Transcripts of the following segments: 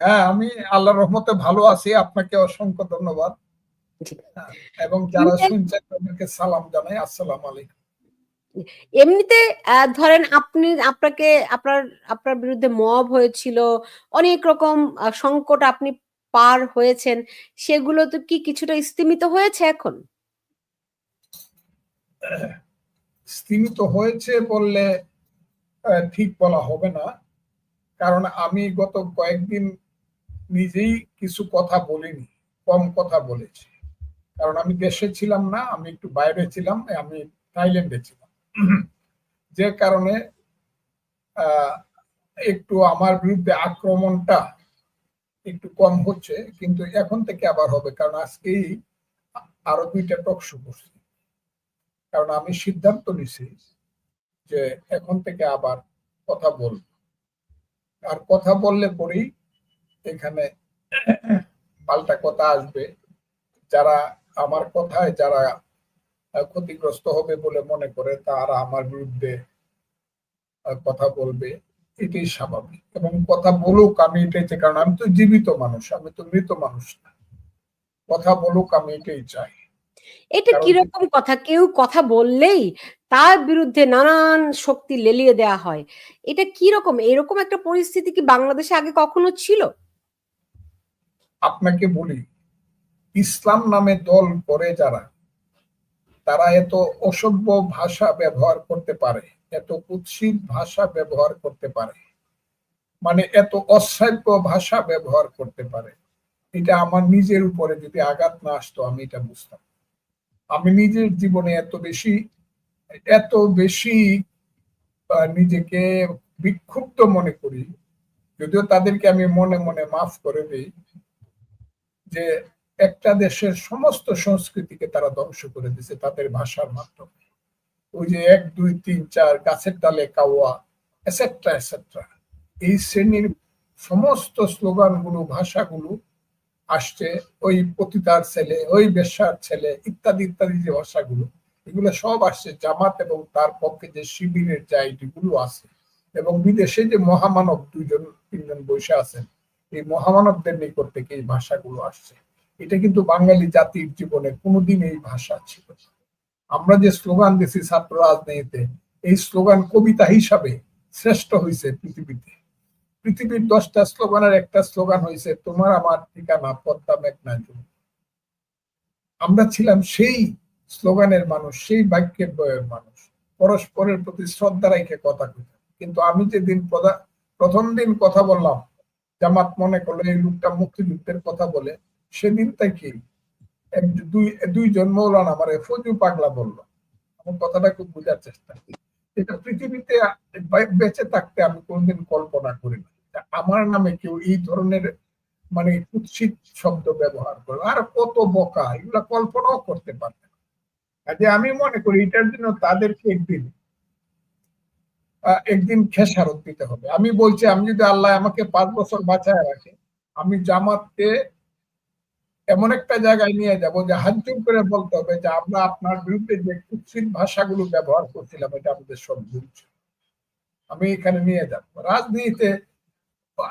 হ্যাঁ, আমি আল্লাহর রহমতে ভালো আছি। আপনাকে অসংখ্য ধন্যবাদ। এবং যারা শুনছেন তাদেরকে সালাম জানাই। আসসালামু আলাইকুম। এমনিতে ধরেন আপনাকে আপনার বিরুদ্ধে মব হয়েছিল, অনেক রকম সংকট আপনি পার হয়েছেন, সেগুলো তো কি কিছুটা স্তিমিত হয়েছে এখন? স্তিমিত হয়েছে বললে ঠিক বলা হবে না, কারণ আমি গত কয়েকদিন নিজেই কিছু কথা বলিনি, কম কথা বলেছি। কারণ আমি দেশে ছিলাম না, আমি একটু বাইরে ছিলাম, আমি থাইল্যান্ডে ছিলাম। যে কারণে একটু আমার বিরুদ্ধে আক্রমণটা একটু কম হচ্ছে, কিন্তু এখন থেকে আবার হবে, কারণ আজকেই আরো 2টা টক শো করছি। কারণ আমি সিদ্ধান্ত নিছি যে এখন থেকে আবার কথা বলবো, আর কথা বললে পরেই এখানে পাল্টা কথা আসবে। যারা আমার কথায় যারা ক্ষতিগ্রস্ত হবে বলে মনে করে তারা আমার বিরুদ্ধে কথা বলবে, এটাই স্বাভাবিক। এবং কথা বলুক, আমি এটাই চাই, কারণ আমি তো জীবিত মানুষ, আমি তো মৃত মানুষ না। কথা বলুক, আমি এটাই চাই। এটা কিরকম কথা? কেউ কথা বললেই তার বিরুদ্ধে নানান শক্তি লেলিয়ে দেয়া হয়, এটা কিরকম? এরকম একটা পরিস্থিতি কি বাংলাদেশে আগে কখনো ছিল? আপনাকে বলি, ইসলাম নামে দল করে যারা, তারা এত অসভ্য ভাষা ব্যবহার করতে পারে, এত কুৎসিত ভাষা ব্যবহার করতে পারে, মানে এত অশ্রাব্য ভাষা ব্যবহার করতে পারে, এটা আমার নিজের উপরে যদি আঘাত না আসতো আমি এটা বুঝতাম। আমি নিজের জীবনে এত বেশি নিজেকে বিক্ষুব্ধ মনে করি, যদিও তাদেরকে আমি মনে মনে মাফ করে দিই, যে একটা দেশের সমস্ত সংস্কৃতিকে তারা ধ্বংস করে দিয়েছে তাদের ভাষার মাধ্যমে। ওই যে 1 2 3 4 গাছের ডালে কাওয়া এটসেট্রা এটসেট্রা, এই শ্রেণীর সমস্ত স্লোগানগুলো, ভাষাগুলো আসছে ওই পতিতার ছেলে, ওই বেশ্যার ছেলে, ইত্যাদি ইত্যাদি যে ভাষাগুলো, এগুলো সব আসছে জামাত এবং তার পক্ষে যে শিবিরের যে আইডিগুলো আছে, এবং বিদেশে যে মহামানব 2 জন 3 জন বসে আছেন, এই মহামানবদের নিকট থেকে এই ভাষাগুলো আসছে। এটা কিন্তু বাঙালি জাতির জীবনে কোনোদিন এই ভাষা ছিল। আমরা যে স্লোগান দিছি ছাত্র রাজনীতিতে, এই স্লোগান কবিতা হিসাবে শ্রেষ্ঠ হয়েছে পৃথিবীতে। পৃথিবীর 10টা স্লোগানের একটা স্লোগান হয়েছে তোমার আমার ঠিকানা পদ্মা মেঘনা জল। আমরা ছিলাম সেই স্লোগানের মানুষ, সেই বাক্যের বয়ের মানুষ, পরস্পরের প্রতি শ্রদ্ধা রেখে কথা কইতাম। কিন্তু আমি যেদিন প্রথম দিন কথা বললাম, জামাত মনে করলো এই লোকটা মুক্তিযুদ্ধের কথা বলে, সেদিন থেকে দুইজন মৌলানা আমারে ফজু পাগলা বললো। আমার কথাটা খুব বোঝার চেষ্টা, এটা পৃথিবীতে বেঁচে থাকতে আমি কোনদিন কল্পনা করি না আমার নামে কেউ এই ধরনের মানে কুৎসিত শব্দ ব্যবহার করে। আর কত বোকা, এগুলা কল্পনাও করতে পারবে না। কাজে আমি মনে করি এটার জন্য তাদেরকে একদিন খেসারত দিতে হবে। আমি বলছি, আমি যদি আল্লাহ আমাকে 5 বছর বাঁচায় রাখে, আমি জামাতকে এমন একটা জায়গায় নিয়ে যাব যে হাত জোর করে বলতে হবে যে আমরা আপনার বিরুদ্ধে যে কুৎসিত ভাষাগুলো ব্যবহার করছিলাম এটা আমাদের সব ভুল ছিল। আমি এখানে নিয়ে যাব। রাজনীতিতে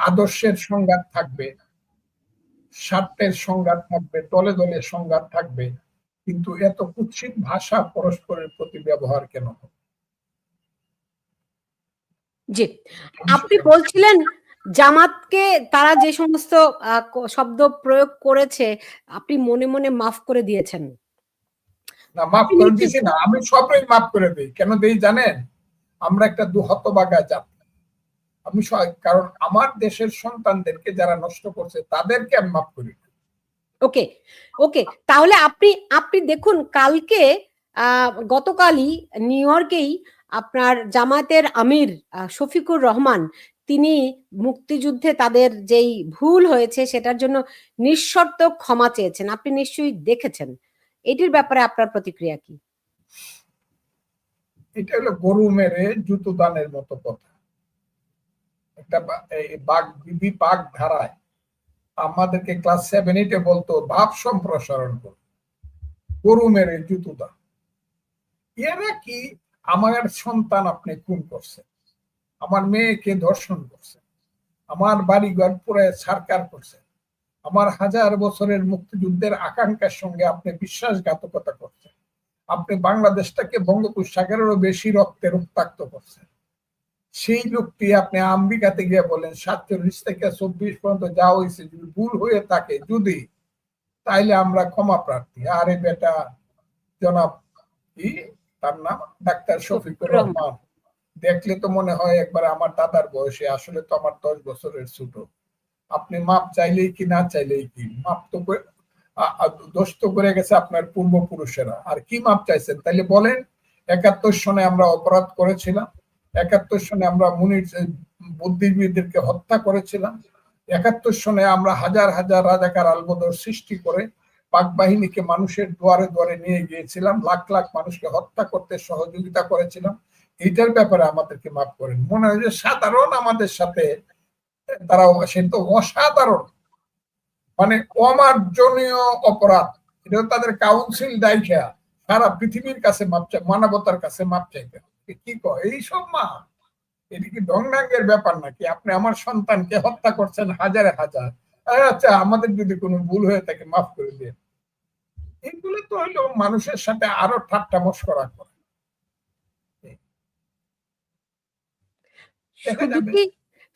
আদর্শের সংঘাত থাকবে, স্বার্থের সংঘাত থাকবে, দলে দলে সংঘাত থাকবে, কিন্তু এত কুৎসিত ভাষা পরস্পরের প্রতি ব্যবহার কেন হবে? জি, আপনি বলছিলেন জামাতকে তারা যে সমস্ত শব্দ প্রয়োগ করেছে আপনি মনে মনে মাফ করে দিয়েছেন। না, মাফ করে দিছি না, আমি সবই মাফ করে দিই। কেন দিই জানেন? আমরা একটা হতভাগা জাতি। আমি কারণ আমার দেশের সন্তানদেরকে যারা নষ্ট করছে তাদেরকে আমি মাফ করি। ওকে ওকে, তাহলে আপনি দেখুন কালকে গতকালই নিউ ইয়র্কেই আপনার জামায়াতের আমির শফিকুর রহমান তিনি মুক্তিযুদ্ধে তাদের যেই ভুল হয়েছে সেটার জন্য নিঃশর্ত ক্ষমা চেয়েছেন। আপনি নিশ্চয়ই দেখেছেন, এটির ব্যাপারে আপনার প্রতিক্রিয়া কি? এটা হলো গরু মেরে জুতো দানের মতো কথা। একটা বাঘ বিধি বাঘ ধারায় আমাদেরকে ক্লাস 7 8 বলতো ভাব সম্প্রসারণ করো, গরু মেরে জুতো দান। এরা কি? আমার সন্তান আপনি খুন করছেন, আমার মেয়েকে ধর্ষণ করছেন, আমার বাড়িঘর পুরো সরকার করছে, আমার হাজার বছরের মুক্তিযুদ্ধের আকাঙ্ক্ষার সঙ্গে আপনি বিশ্বাসঘাতকতা করছেন, আপনি বাংলাদেশটাকে বঙ্গোপসাগরেরও বেশি রক্তে রক্তাক্ত করছেন। সেই লোকটি আপনি আমেরিকাতে গিয়ে বলেন 47 থেকে 24 পর্যন্ত যা হয়েছে যদি ভুল হয়ে থাকে যদি, তাইলে আমরা ক্ষমা প্রার্থী। আরে বেটা, জনাব কি তার নাম, ডাক্তার শফিকুর রহমান, দেখলে তো মনে হয় একবার আমার দাদার বয়সে, আসলে তো আমার 10 বছরের ছোট। আপনি মাপ চাইলেই কি না চাইলেই কি, মাপ তো দোষ তো করে গেছে আপনার পূর্বপুরুষেরা, আর কি মাপ চাইছেন তাইলে বলেন। 71 সনে আমরা অপরাধ করেছিলাম, 71 সনে আমরা মুনির বুদ্ধিজীবীদেরকে হত্যা করেছিলাম, 71 সনে আমরা হাজার হাজার রাজাকার আলবদর সৃষ্টি করে পাক বাহিনীকে মানুষের দুয়ারে দুয়ারে নিয়ে গিয়েছিলাম, লাখ লাখ মানুষকে হত্যা করতে সহযোগিতা করেছিলাম। এইটার ব্যাপারে আমাদেরকে মাফ করেন। মনে হয় যে সাধারণ আমাদের সাথে তারা, সে তো অসাধারণ, মানে অমার্জনীয় অপরাধ। এটা তাদের কাউন্সিল দায়িকা সারা পৃথিবীর কাছে মাপ চাই, মানবতার কাছে মাপ চাইতে। কি কয় এইসব মা, এটা কি ডংডাঙ্গের ব্যাপার নাকি? আপনি আমার সন্তানকে হত্যা করছেন হাজারে হাজার, আচ্ছা আমাদের যদি কোনো ভুল হয়ে থাকে মাফ করে দিয়ে, এগুলো তো হইলো মানুষের সাথে আরো ঠাট্টা মশকরা করে।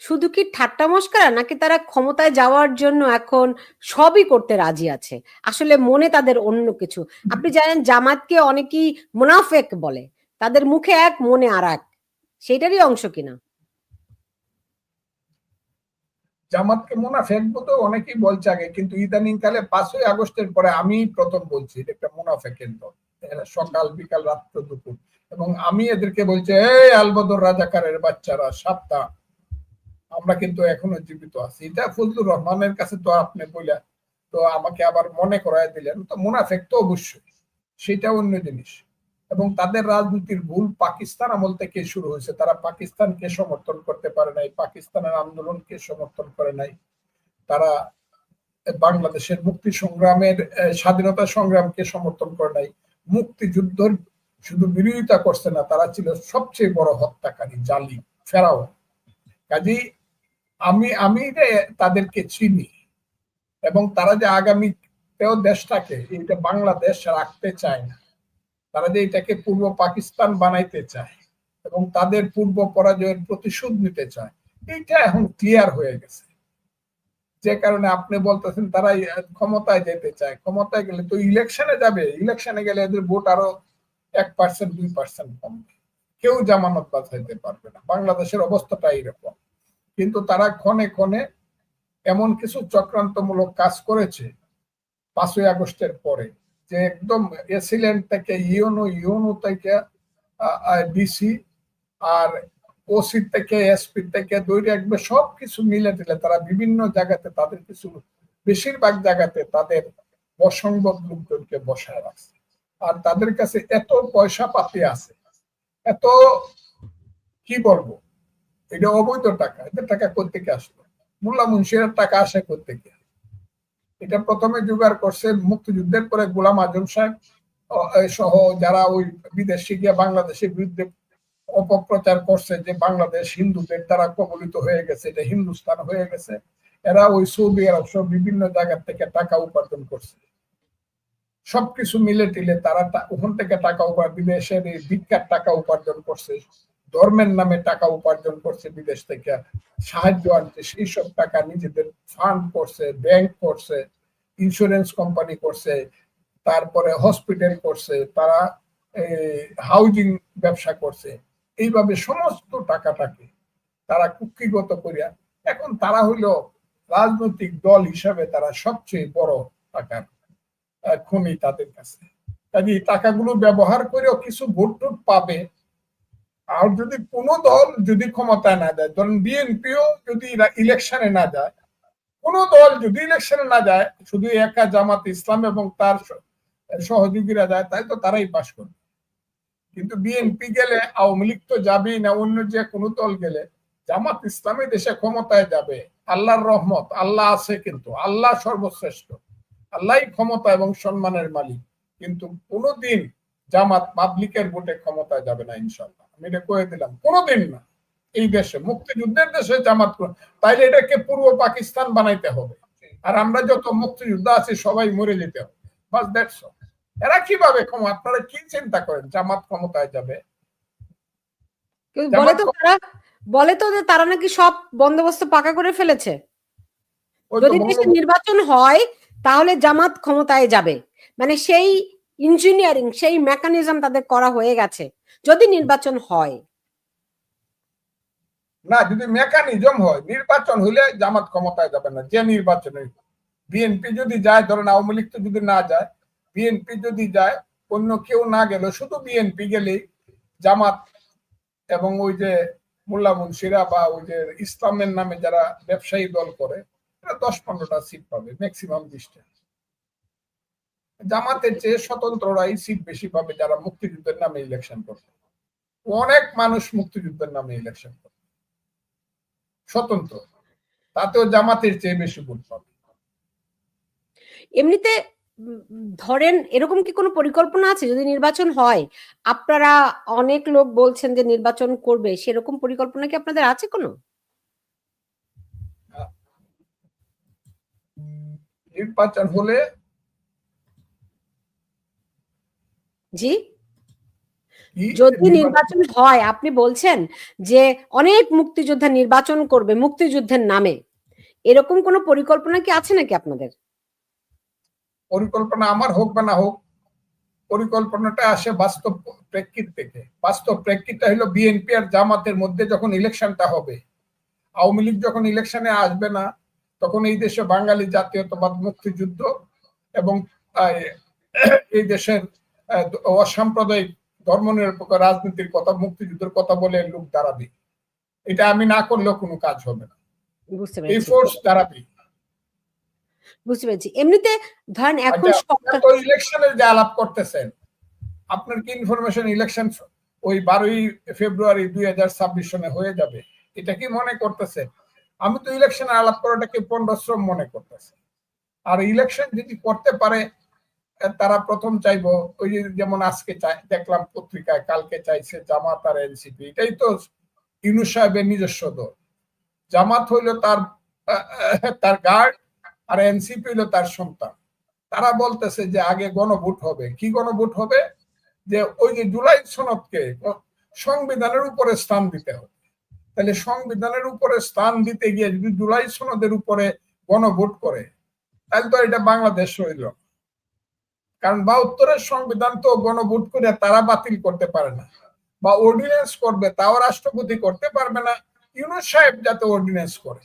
শুধু কি ঠাট্টা মশকরা, নাকি তারা ক্ষমতায় যাওয়ার জন্য এখন সবই করতে রাজি আছে, আসলে মনে তাদের অন্য কিছু? আপনি জানেন জামাতকে অনেকেই মুনাফেক বলে, তাদের মুখে এক মনে আর এক, সেটারই অংশ কিনা? জামাতকে মুনাফেক বলতে অনেকেই বলছে আগে, কিন্তু ইদানিং কালে 5ই আগস্টের পরে আমি প্রথম বলছি এটা একটা মুনাফেকের দল, সকাল বিকাল রাত্র দুপুর, এবং আমি এদেরকে বলছি এই আলবদর রাজাকারের বাচ্চারা সাবধান, আমরা কিন্তু এখনো জীবিত আছি। এটা ফজলুর রহমানের কাছে তো আপনি বললেন, তো আমাকে আবার মনে করায় দিলেন, তো মুনাফেক তো অবশ্যই, সেটা অন্য জিনিস। এবং তাদের রাজনীতির ভুল পাকিস্তান আমল থেকে শুরু হয়েছে, তারা পাকিস্তানকে সমর্থন করতে পারে নাই, পাকিস্তানের আন্দোলনকে সমর্থন করে নাই, তারা বাংলাদেশের মুক্তি সংগ্রামের স্বাধীনতা সংগ্রামকে সমর্থন করে নাই, মুক্তিযুদ্ধের শুধু বিরোধিতা করছে না, তারা ছিল সবচেয়ে বড় হত্যাকারী, জালিম, ফেরাও। কাজেই আমি তাদেরকে চিনি, এবং তারা যে আগামীতেও দেশটাকে এটা বাংলাদেশ রাখতে চায় না, তারা যে এটাকে পূর্ব পাকিস্তান বানাইতে চায় এবং তাদের পূর্ব পরাজয়ের প্রতিশোধ নিতে চায়, এইটা এখন ক্লিয়ার হয়ে গেছে। যে কারণে আপনি বলতেছেন তারা ক্ষমতায় যেতে চায়, ক্ষমতায় গেলে তো ইলেকশনে যাবে, ইলেকশনে গেলে এদের ভোট আরো 1% 2% কমবে, কেউ জামানত বাঁচাইতে পারবে না। বাংলাদেশের অবস্থাটা এইরকম। কিন্তু তারা ক্ষণে ক্ষণে এমন কিছু চক্রান্তমূলক কাজ করেছে 5ই আগস্টের পরে, যে একদম এসিলেন্ট থেকে ইউনো থেকে ডিসি আর ওসি থেকে এসপি থেকে দৈরে একবার সবকিছু মিলে দিলে তারা বিভিন্ন জায়গাতে তাদের কিছু, বেশিরভাগ জায়গাতে তাদের অসংগত লোকজনকে বসায় রাখছে। আর তাদের কাছে এত পয়সা পাতি আছে, এত কি বলবো, এটা অবৈধ টাকা, এদের টাকা কোত্থেকে আসলো? মোল্লা মুন্সিরের টাকা আসে কোত্থেকে? এটা প্রথমে জোগাড় করছে মুক্তিযুদ্ধের পরে গোলাম আজম সাহেব সহ যারা ওই বিদেশে গিয়ে বাংলাদেশের বিরুদ্ধে অপপ্রচার করছে যে বাংলাদেশ হিন্দুদের দ্বারা কবলিত হয়ে গেছে, এটা হিন্দুস্তান হয়ে গেছে। এরা ওই সৌদি আরব সহ বিভিন্ন জায়গা থেকে টাকা উপার্জন করছে, সবকিছু মিলে টিলে তারা ওখান থেকে টাকা বিদেশের এই ভিক্ষার টাকা উপার্জন করছে, ধর্মের নামে টাকা উপার্জন করছে, বিদেশ থেকে সাহায্য আনছে, সেই সব টাকা নিজেদের ফান্ড করছে, ব্যাংক করছে, ইন্স্যুরেন্স কোম্পানি করছে, তারপরে হসপিটাল করছে, তারা হাউজিং ব্যবসা করছে। এইভাবে সমস্ত টাকাটাকে তারা কুক্ষিগত করিয়া এখন তারা হইল রাজনৈতিক দল হিসাবে তারা সবচেয়ে বড় টাকার খনি তাদের কাছে। কাজে এই টাকাগুলো ব্যবহার করেও কিছু ভোট টোট পাবে। আর যদি কোনো দল যদি ক্ষমতায় না যায়, ধরেন বিএনপিও যদি ইলেকশনে না যায়, কোন দল যদি ইলেকশনে না যায়, শুধু একা জামাত ইসলাম এবং তার সহযোগীরা যায়, তাই তো তারাই পাশ করবে। কিন্তু বিএনপি গেলে, আওয়ামী লীগ তো যাবেই না, অন্য যে কোনো দল গেলে জামাত ইসলামী দেশে ক্ষমতায় যাবে। আল্লাহর রহমত, আল্লাহ আছে, কিন্তু আল্লাহ সর্বশ্রেষ্ঠ, আল্লাহই ক্ষমতা এবং সম্মানের মালিক। কিন্তু কোনোদিন জামাত পাবলিকের ভোটে ক্ষমতায় যাবে না, ইনশাল্লাহ, আমি এটা কয়ে দিলাম, কোনোদিন না। এই দেশে, মুক্তিযুদ্ধের দেশে জামাত, তাইলে এটাকে পূর্ব পাকিস্তান বানাইতে হবে, আর আমরা যত মুক্তিযোদ্ধা আছি সবাই মরে যেতে হবে, বাস দ্যাটস অল। এরা কিভাবে আপনারা কি চিন্তা করেন জামাত ক্ষমতায় যাবে? বলে তো যে তারা নাকি সব বন্দোবস্ত পাকা করে ফেলেছে, যদি দেশে নির্বাচন হয় তাহলে জামাত ক্ষমতায় যাবে, মানে সেই ইঞ্জিনিয়ারিং, সেই মেকানিজম তাদের করা হয়ে গেছে যদি নির্বাচন হয়। না, যদি মেকানিজম হয়, নির্বাচন হলে জামাত ক্ষমতায় যাবে না। যে নির্বাচন বিএনপি যদি যায়, ধরেন আওয়ামী লীগ তো যদি না যায়, বিএনপি যদি যায়, অন্য কেউ না গেল, শুধু বিএনপি গেলেই জামাত এবং ওই যে মোল্লা মুন্সিরা বা ওই যে ইসলামের নামে যারা ব্যবসায়ী দল করে, 10-15টা সিট পাবে, ম্যাক্সিমাম 20টা। জামাতের চেয়ে স্বতন্ত্ররাই সিট বেশি পাবে, যারা মুক্তিযুদ্ধের নামে ইলেকশন করবে। অনেক মানুষ মুক্তিযুদ্ধের নামে ইলেকশন করবে স্বতন্ত্র, তাতেও জামাতের চেয়ে বেশি ভোট পাবে। এমনিতে ধরেন এরকম কি কোনো পরিকল্পনা আছে যদি নির্বাচন হয়? আপনারা অনেক লোক বলছেন যে নির্বাচন করবে, সেরকম পরিকল্পনা কি আপনাদের আছে কোনো? নির্বাচন হলে জি, যদি নির্বাচন হয়, আপনি বলছেন যে অনেক মুক্তিযোদ্ধা নির্বাচন করবে মুক্তিযুদ্ধের নামে, এরকম কোনো পরিকল্পনা কি আছে নাকি আপনাদের? পরিকল্পনা আমার হোক বা না হোক, পরিকল্পনাটা আসে বাস্তব প্রেক্ষিত থেকে। বাস্তব প্রেক্ষিতটা হলো বিএনপি আর জামাতের মধ্যে যখন ইলেকশনটা হবে, আওয়ামী লীগ যখন ইলেকশনে আসবে না, তখন এই দেশে বাঙালি জাতীয়তাবাদ, মুক্তিযুদ্ধ এবং এই দেশের অসাম্প্রদায়িক ধর্মনিরপেক্ষ রাজনীতির কথা, মুক্তিযুদ্ধের কথা বলে লোক দাঁড়াবে। এটা আমি না করলেও কোনো কাজ হবে না, এই ফোর্স দাঁড়াবে। বুঝতে পেরেছি। এমনিতে ধরেন এখন ইলেকশনের যে আলাপ করতেছেন, আপনার কি ইনফরমেশন ইলেকশন ওই 12ই ফেব্রুয়ারি 2026 সনে হয়ে যাবে, এটা কি মনে করতেছে? আমি তো ইলেকশনের আলাপ করাটাকে পণ্ডশ্রম মনে করতেছি। আর ইলেকশন যদি করতে পারে, তারা প্রথম চাইবো ওই যেমন আজকে দেখলাম পত্রিকায়, কালকে চাইছে জামাত আর এনসিপি। এটাই তো ইউনূস সাহেবের নিজস্ব দল। জামাত হইলো তার গার্ড, আর এনসিপি হইলো তার সন্তান। তারা বলতেছে যে আগে গণভোট হবে। কি গণভোট হবে? যে ওই যে জুলাই সনদকে সংবিধানের উপরে স্থান দিতে হবে। তাহলে সংবিধানের উপরে স্থান দিতে গিয়ে যদি জুলাই সনদের উপরে গণভোট করে, তাহলে তো এটা বাংলাদেশ হইল। কারণ 72-এর সংবিধান তো গণভোট করে তারা বাতিল করতে পারে না, বা অর্ডিন্যান্স করবে, তাও রাষ্ট্রপতি করতে পারবে না। ইউনূস সাহেব যাতে অর্ডিন্যান্স করে,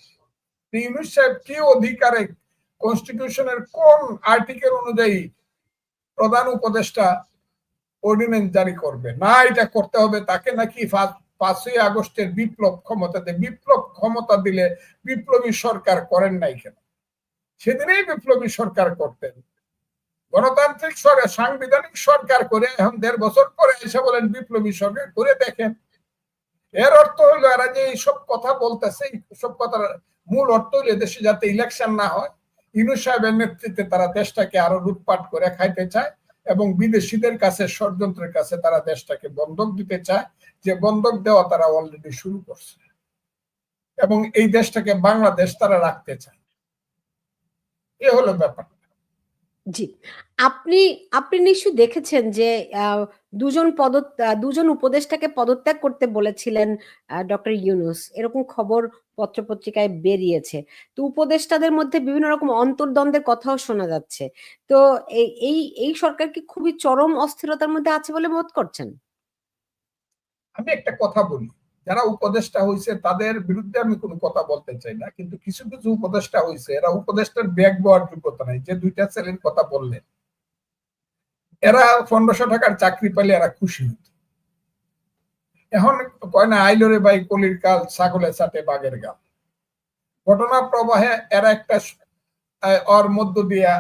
ইউনূস সাহেব কি অধিকারে, কনস্টিটিউশনের কোন আর্টিকেল অনুযায়ী প্রধান উপদেষ্টা অর্ডিন্যান্স জারি করবে? না, এটা করতে হবে তাকে নাকি 5ই আগস্টের বিপ্লব ক্ষমতা দেয়। বিপ্লব ক্ষমতা দিলে বিপ্লবী সরকার করেন নাই কেন? সেদিনেই বিপ্লবী সরকার করতেন। গণতান্ত্রিক সরকার, সাংবিধানিক সরকার করে এখন 1.5 বছর পরে এসে বলেন বিপ্লবী সরকার করে দেখেন। এর অর্থ হইলো এরা যে এইসব কথা বলতেছে, এইসব কথার মূল অর্থ হইলো দেশে যাতে ইলেকশন না হয়, ইউনূস সাহেবের নেতৃত্বে তারা দেশটাকে আরো লুটপাট করে খাইতে চায় এবং বিদেশিদের কাছে, ষড়যন্ত্রের কাছে তারা দেশটাকে বন্ধক দিতে চায়, যে বন্ধক দেওয়া তারা অলরেডি শুরু করছে, এবং এই দেশটাকে বাংলাদেশ তারা রাখতে চায়। এ হলো ব্যাপার। জি, আপনি আপনি নিশ্চয়ই দেখেছেন যে দুজন উপদেষ্টাকে পদত্যাগ করতে বলেছিলেন ডক্টর ইউনূস, এরকম খবর পত্রপত্রিকায় বেরিয়েছে। তো উপদেষ্টাদের মধ্যে বিভিন্ন রকম অন্তর্দ্বন্দ্বের কথাও শোনা যাচ্ছে। তো এই এই সরকার কি খুবই চরম অস্থিরতার মধ্যে আছে বলে বোধ করছেন? আমি একটা কথা বলি, যারা উপদেষ্টা হয়েছে তাদের বিরুদ্ধে আমি কোনো কথা বলতে চাই না, কিন্তু কিছু কিছু উপদেষ্টা হয়েছে, এরা উপদেষ্টার ব্যাগ বওয়ার যোগ্যতা নাই। যে 2টা ছেলের কথা বললেন, এরা 1500 টাকার চাকরি পেলে এরা খুশি হতো। এখন কয় না, আইলরে ভাই কলির কাল, ছাগলে চাটে বাঘের গাল। ঘটনা প্রবাহে এরা একটা ওর মধ্য দিয়া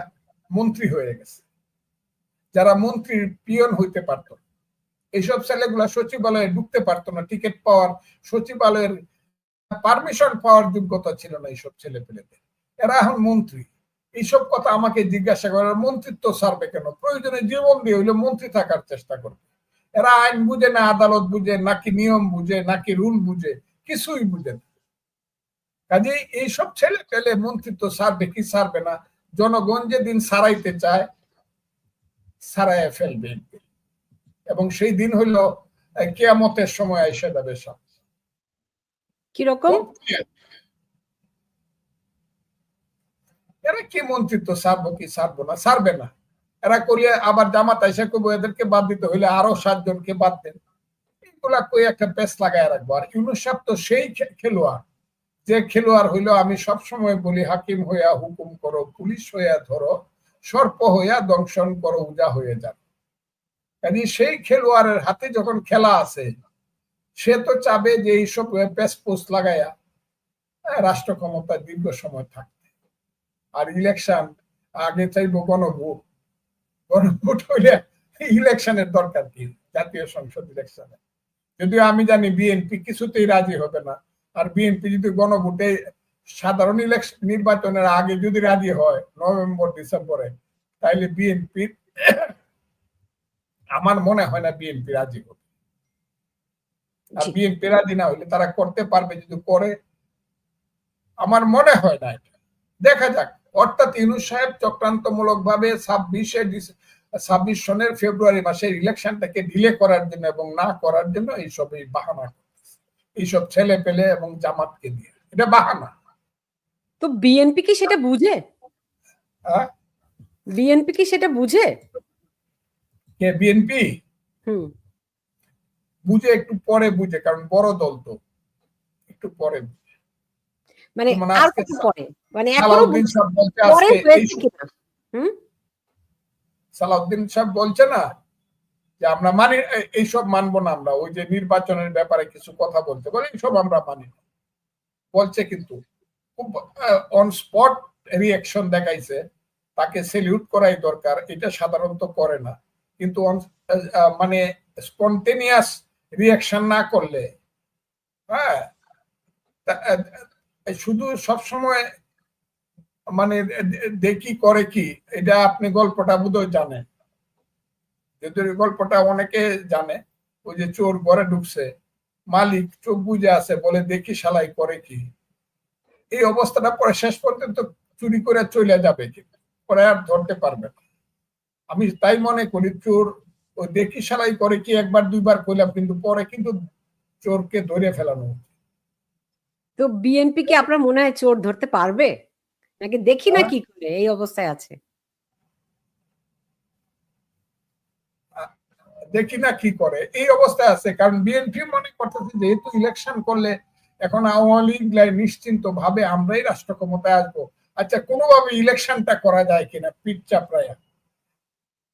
মন্ত্রী হয়ে গেছে, যারা মন্ত্রীর পিয়ন হইতে পারত। এইসব ছেলেগুলা সচিবালয়ে ঢুকতে পারতো না, টিকিট পাওয়ার, সচিবালয়ের পারমিশন পাওয়ার যোগ্যতা ছিল না এইসব ছেলে পেলেদের। এরা এখন মন্ত্রী। এইসব কথা আমাকে জিজ্ঞাসা করার, মন্ত্রিত্ব ছাড়বে কেন? প্রয়োজনে জীবন দিয়ে হইলে মন্ত্রী থাকার চেষ্টা করবে। এরা আইন বুঝে না, আদালত বুঝে নাকি নিয়ম বুঝে নাকি রুল বুঝে, কিছুই বুঝে না। কাজে এইসব ছেলে পেলে মন্ত্রিত্ব ছাড়বে কি ছাড়বে না, জনগণ যেদিন সারাইতে চায় সারাইয়া ফেলবে, এবং সেই দিন হইল কিয়ামতের সময় এসে যাবে সব। কিরকম? এরা কি মন্ত্রিত্ব ছাড়বো কি ছাড়বো না, ছাড়বে না। এরা করলে আবার জামাত এসে করবো এদেরকে বাদ দিতে হইলে আরো 7 জনকে বাদ দেন, এগুলা কই একটা পেস লাগায় রাখবো। আর ইউনূস সাহেব তো সেই খেলোয়াড়, যে খেলোয়াড় হইলো আমি সবসময় বলি, হাকিম হইয়া হুকুম করো, পুলিশ হইয়া ধরো, সর্প হইয়া দংশন করো, উজা হয়ে যান। কাজে সেই খেলোয়াড়ের হাতে যখন খেলা আছে, সে তো চাবে যে এইসব পেস পোস্ট লাগাইয়া রাষ্ট্র ক্ষমতায় দীর্ঘ সময় থাকতে। আর ইলেকশন আগে চাইবো গণভোট, গণভোট হইলে ইলেকশনের দরকার কি, জাতীয় সংসদ ইলেকশনে। যদিও আমি জানি বিএনপি কিছুতেই রাজি হবে না, আর বিএনপি যদি গণভোটে সাধারণ ইলেকশন নির্বাচনের আগে যদি রাজি হয় নভেম্বর ডিসেম্বরে, তাইলে বিএনপি আমার মনে হয় না বিএনপি রাজি হবে। আর বিএনপি রাজি না হইলে তারা করতে পারবে, যদি করে আমার মনে হয় না। এটা দেখা যাক। অর্থাৎ ইউনূস সাহেব চক্রান্তমূলক ভাবে 26 সনের ফেব্রুয়ারি মাসের ইলেকশনটাকে ডিলে করার জন্য এবং না করার জন্য এইসব বাহানা করতেছে, এইসব ছেলে পেলে এবং জামাতকে দিয়ে। এটা বাহানা। তো বিএনপি কি সেটা বুঝে? বিএনপি কি সেটা বুঝে? কে বিএনপি? বুঝে, একটু পরে বুঝে, কারণ বড় দল তো, একটু পরে বুঝে। মানে আর কত পরে, মানে এখনো পরে হয়েছে কিনা? সালাউদ্দিন সাহেব বলছে না যে আমরা মানি, এইসব মানবো না আমরা, ওই যে নির্বাচনের ব্যাপারে কিছু কথা বলতে বলে এইসব আমরা মানি বলছে, কিন্তু খুব অন স্পট রিঅ্যাকশন দেখাইছে। তাকে সেলিউট করাই দরকার, এটা সাধারণত করে না, কিন্তু মানে স্পন্টেনিয়াস রিঅ্যাকশন না করলে, হ্যাঁ, শুধু সবসময় মানে দেখি করে কি, এটা আপনি গল্পটা বোধহয় জানেন, যদি গল্পটা অনেকে জানে। ওই যে চোর ঘরে ঢুকছে, মালিক চোখ বুঝে আছে, বলে দেখি শালাই করে কি। এই অবস্থাটা পরে শেষ পর্যন্ত চুরি করে চলে যাবে, কিন্তু পরে আর ধরতে পারবে না। আমি তাই মনে করি চোর ওই দেখি শালাই করে কি একবার দুইবার কইলাম, কিন্তু পরে কিন্তু চোরকে ধরে ফেলানো। তো বিএনপি কি আপনার মনে হয় চোর ধরতে পারবে, নাকি দেখি না কি করে এই অবস্থায় আছে? দেখি না কি করে এই অবস্থায় আছে, কারণ বিএনপি মনে করতেছে যেহেতু ইলেকশন করলে এখন আওয়ামী লীগ নিশ্চিন্ত ভাবে আমরাই রাষ্ট্র ক্ষমতায় আসবো, আচ্ছা কোনোভাবে ইলেকশনটা করা যায় কিনা পিঠ চাপড়ায়া,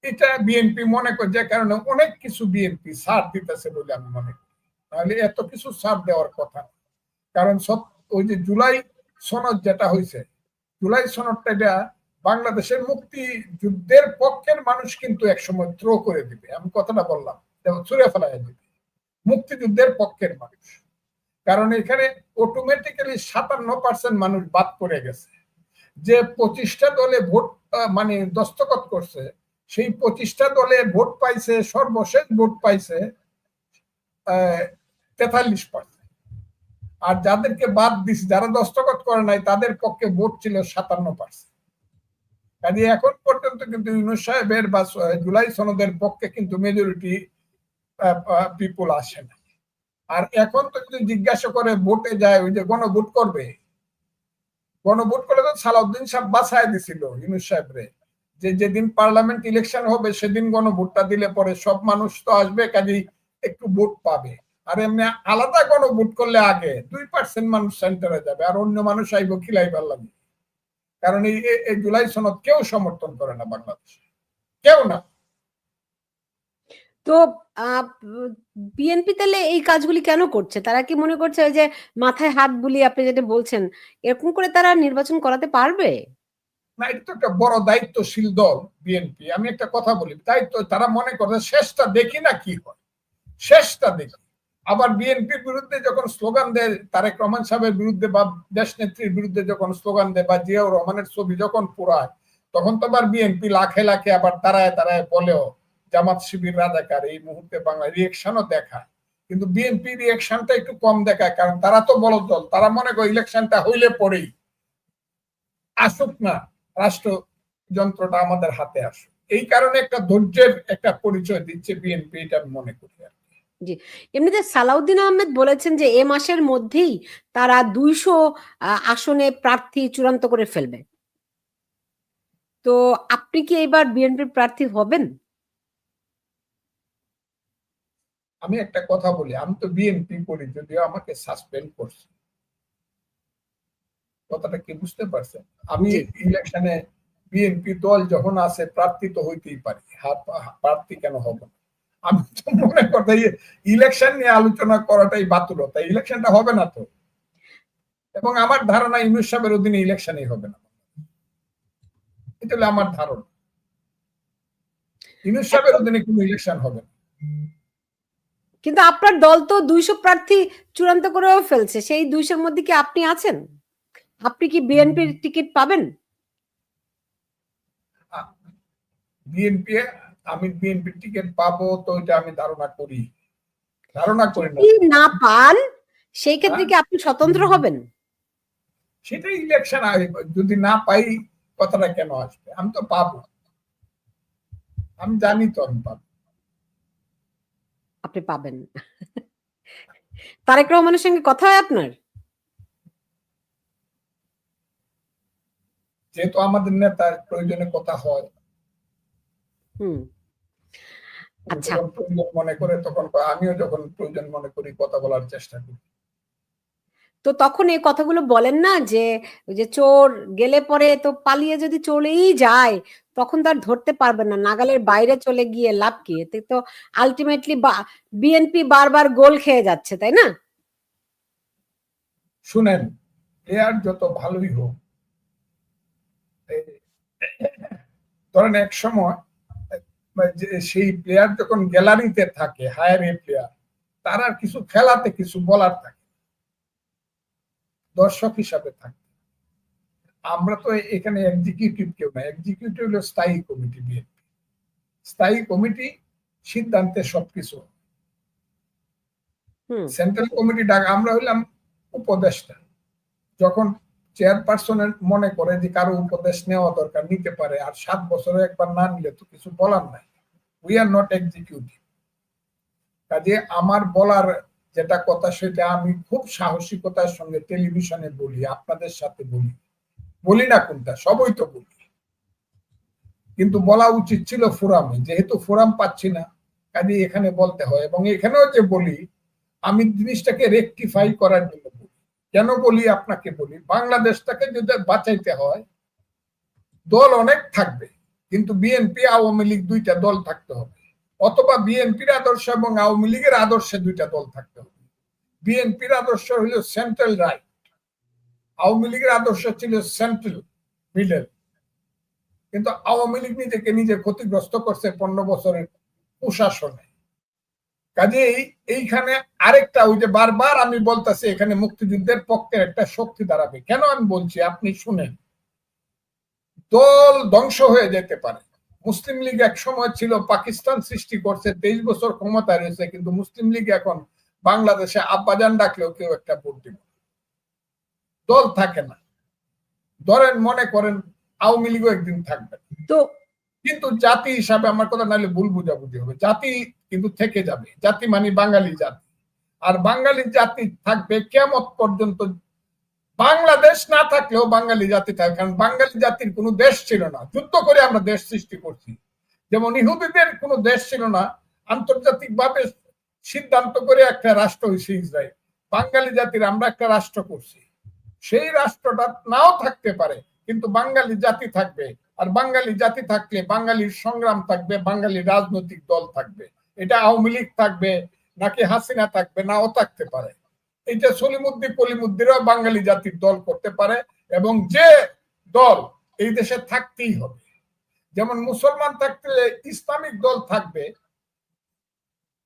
এটা বিএনপি মনে করে, যে কারণে অনেক কিছু বিএনপি ছাড় দিতেছে বলে আমি মনে করি। তাহলে এত কিছু ছাড় দেওয়ার কথা, কারণ সব ওই যে জুলাই সনদ যেটা হয়েছে, জুলাই সনদটা এটা বাংলাদেশের মুক্তি যুদ্ধের পক্ষের মানুষ কিন্তু একসময় থ্রো করে দিবে, আমি কথাটা বললাম, ছুঁড়ে ফেলাই দিবে মুক্তিযুদ্ধের পক্ষের মানুষ। কারণ এখানে অটোমেটিক্যালি 57% মানুষ বাদ পড়ে গেছে। যে 25টা দলে ভোট মানে দস্তখত করছে, সেই 25টা দলে ভোট পাইছে, সর্বশেষ ভোট পাইছে 43%। আর যাদেরকে বাদ দিছে, যারা দস্তখত করে নাই, তাদের পক্ষে ভোট ছিল 57%। কাজে এখন পর্যন্ত কিন্তু ইউনূস সাহেবের বা জুলাই সনদের পক্ষে কিন্তু মেজরিটি পিপল আসে না। আর এখন তো যদি জিজ্ঞাসা করে ভোটে যায়, ওই যে গণভোট করবে, গণভোট করলে তো সালাউদ্দিন সাহেব বাছায় দিছিল ইউনূস সাহেবরে, যে যেদিন পার্লামেন্ট ইলেকশন হবে সেদিন গণভোটটা দিলে পরে সব মানুষ তো আসবে, কাজেই একটু ভোট পাবে। আর এমনি আলাদা গণভোট করলে আগে 2% মানুষ সেন্টারে যাবে, আর অন্য মানুষ আইব খিলাইবার লাগে। কারণ এই জুলাই সনদ কেউ সমর্থন করে না বাংলাদেশে, কেউ না। তো বিএনপি তাহলে এই কাজগুলি কেন করছে? তারা কি মনে করছে ওই যে মাথায় হাত বুলিয়ে আপনি যেটা বলছেন, এরকম করে তারা নির্বাচন করাতে পারবে? না, এটা তো একটা বড় দায়িত্বশীল দল বিএনপি। আমি একটা কথা বলি, দায়িত্ব, তারা মনে করে শেষটা দেখি না কি হয়, শেষটা দেখি। আবার বিএনপির বিরুদ্ধে যখন স্লোগান দেয়, তারেক রহমান সাহেবের বিরুদ্ধে বা দেশ নেত্রীর বিরুদ্ধে যখন স্লোগান দেয়, বা জিয়াউর রহমানের ছবি যখন পোড়ায়, তখন তো আবার বিএনপি লাখে লাখে আবার দাঁড়ায় দাঁড়ায় বলেও জামাত শিবির রাজাকার, এই মুহূর্তে বাংলা রিয়েকশনও দেখায়। কিন্তু বিএনপি রিঅ্যাকশনটা একটু কম দেখায়, কারণ তারা তো বড় দল, তারা মনে করে ইলেকশনটা হইলে পরেই আসুক না, রাষ্ট্রযন্ত্রটা আমাদের হাতে আসুক। এই কারণে একটা ধৈর্যের একটা পরিচয় দিচ্ছে বিএনপি, এটা আমি মনে করি। জি, এমনিতে সালাউদ্দিন আহমেদ বলেছেন যে এ মাসের মধ্যেই তারা 200 আসনে প্রার্থী চূড়ান্ত করে ফেলবে। তো আপনি কি এবার বিএনপির প্রার্থী হবেন? আমি একটা কথা বলি, আমি তো বিএনপি করি, যদিও আমাকে সাসপেন্ড করছে। কথাটা কি বুঝতে পারছেন? আমি ইলেকশনে বিএনপি দল যখন আছে, প্রার্থী তো হইতেই পারি, প্রার্থী কেন হব না? আমি তো মনে করতে ইলেকশন নিয়ে আলোচনা করাটাই বাতুলতা, ইলেকশনটা হবে না তো। এবং আমার ধারণা ইউনূস সাহেবের অধীনে ইলেকশনই হবে না, এটা হলো আমার ধারণা। ইউনূস সাহেবের অধীনে কোনো ইলেকশন হবে না। কিন্তু আপনার দল তো 200 প্রার্থী চূড়ান্ত করেও ফেলছে, সেই 200-র মধ্যে কি আপনি আছেন? আপনি কি বিএনপির টিকিট পাবেন? বিএনপি, আমি বিএনপির টিকিট পাবো তো এটা আমি ধারণা করি না। যদি না পান সেই ক্ষেত্রে কি আপনি স্বতন্ত্র হবেন? সেটা ইলেকশন, যদি না পাই কথাটা কেন আসবে? আমি তো পাবো, আমি জানি তো আমি পাবো। আপনি পাবেন। তারেক রহমানের সঙ্গে কথা হয় আপনার? যেহেতু আমাদের নেতার প্রয়োজনে কথা হয়, আচ্ছা, যখন প্রয়োজন মনে করে তখন, আমিও যখন প্রয়োজন মনে করি কথা বলার চেষ্টা করি। তো তখন এই কথাগুলো বলেন না যে ওই যে চোর গেলে পরে তো পালিয়ে যদি চলেই যায় তখন তার ধরতে পারবেন না, নাগালের বাইরে চলে গিয়ে লাভ কি? এতে তো আলটিমেটলি বিএনপি বারবার গোল খেয়ে যাচ্ছে, তাই না? শুনেন, প্লেয়ার যত ভালোই হোক, ধরেন এক সময় সেই প্লেয়ার যখন গ্যালারিতে থাকে, হায়ার এ প্লেয়ার, তার আর কিছু খেলাতে কিছু বলার থাকে, দর্শক হিসাবে থাকে। আমরা তো এখানে এক্সিকিউটিভ কেউ না, এক্সিকিউটিভ হলো স্থায়ী কমিটি। বিএনপি স্থায়ী কমিটি সিদ্ধান্তে সবকিছু, সেন্ট্রাল কমিটি ডাক, আমরা হইলাম উপদেষ্টা। যখন চেয়ারপারসনের মনে করে যে কারো উপদেশ নেওয়া দরকার, নিতে পারে, আর 7 বছরে একবার না নিলে তো কিছু বলার নাই। We are not executive. কাজে আমার বলার যেটা কথা সেটা আমি খুব সাহসিকতার সঙ্গে টেলিভিশনে বলি, আপনাদের সাথে বলি না কোনটা, সবই তো বলি। কিন্তু বলা উচিত ছিল ফোরামে, যেহেতু ফোরাম পাচ্ছি না, কাজে এখানে বলতে হয়। এবং এখানেও যে বলি, আমি জিনিসটাকে রেকটিফাই করার জন্য বলি। কেন বলি আপনাকে বলি, বাংলাদেশটাকে যদি বাঁচাইতে হয়, দল অনেক থাকবে, কিন্তু বিএনপি আওয়ামী লীগ দুইটা দল থাকতে হবে, অথবা বিএনপির আদর্শ এবং আওয়ামী লীগের আদর্শে দুইটা দল থাকতে হবে। বিএনপির আদর্শ হইল সেন্ট্রাল রাইট, আওয়ামী লীগের আদর্শ ছিল সেন্ট্রাল মিডল। কিন্তু আওয়ামী লীগ নিজেকে নিজে ক্ষতিগ্রস্ত করছে 15 বছরের প্রশাসনে। কাজেই এইখানে আরেকটা, ওই যে বারবার আমি বলতেছি, এখানে মুক্তিযুদ্ধের পক্ষে একটা শক্তি দাঁড়াবে। কেন আমি বলছি আপনি শুনেন, দল ধ্বংস হয়ে যেতে পারে। মুসলিম লীগ এক সময় ছিল, পাকিস্তান সৃষ্টি করছে, 23 বছর ক্ষমতায় রয়েছে, কিন্তু মুসলিম লীগ এখন বাংলাদেশে আব্বাজান ডাকলেও কেউ একটা ভোট দিবে, দল থাকে না। ধরেন মনে করেন আওয়ামী লীগও একদিন থাকবে, তো কিন্তু জাতি হিসাবে, আমার কথা নাহলে ভুল বুঝাবুঝি হবে, জাতি কিন্তু থেকে যাবে। জাতি মানে বাঙালি জাতি, আর বাঙালি জাতি থাকবে কিয়ামত পর্যন্ত। বাংলাদেশ না থাকলেও বাঙালি জাতি থাকে, কারণ বাঙালি জাতির কোনো দেশ ছিল না, যুদ্ধ করে আমরা দেশ সৃষ্টি করছি। যেমন ইহুদিদের কোনো দেশ ছিল না, আন্তর্জাতিক ভাবে সিদ্ধান্ত করে একটা রাষ্ট্র হয়েছে ইসরায়েল। বাঙালি জাতির আমরা একটা রাষ্ট্র করছি, সেই রাষ্ট্রটা নাও থাকতে পারে, কিন্তু বাঙালি জাতি থাকবে। আর বাঙালি জাতি থাকলে বাঙালির সংগ্রাম থাকবে, বাঙালি রাজনৈতিক দল থাকবে। এটা আওয়ামী লীগ থাকবে নাকি হাসিনা থাকবে, নাও থাকতে পারে। এটা সলিমুদ্দিন কলিমুদ্দিনও বাঙালি জাতির দল করতে পারে, এবং যে দল এই দেশে থাকতেই হবে। যেমন মুসলমান থাকলে ইসলামিক দল থাকবে,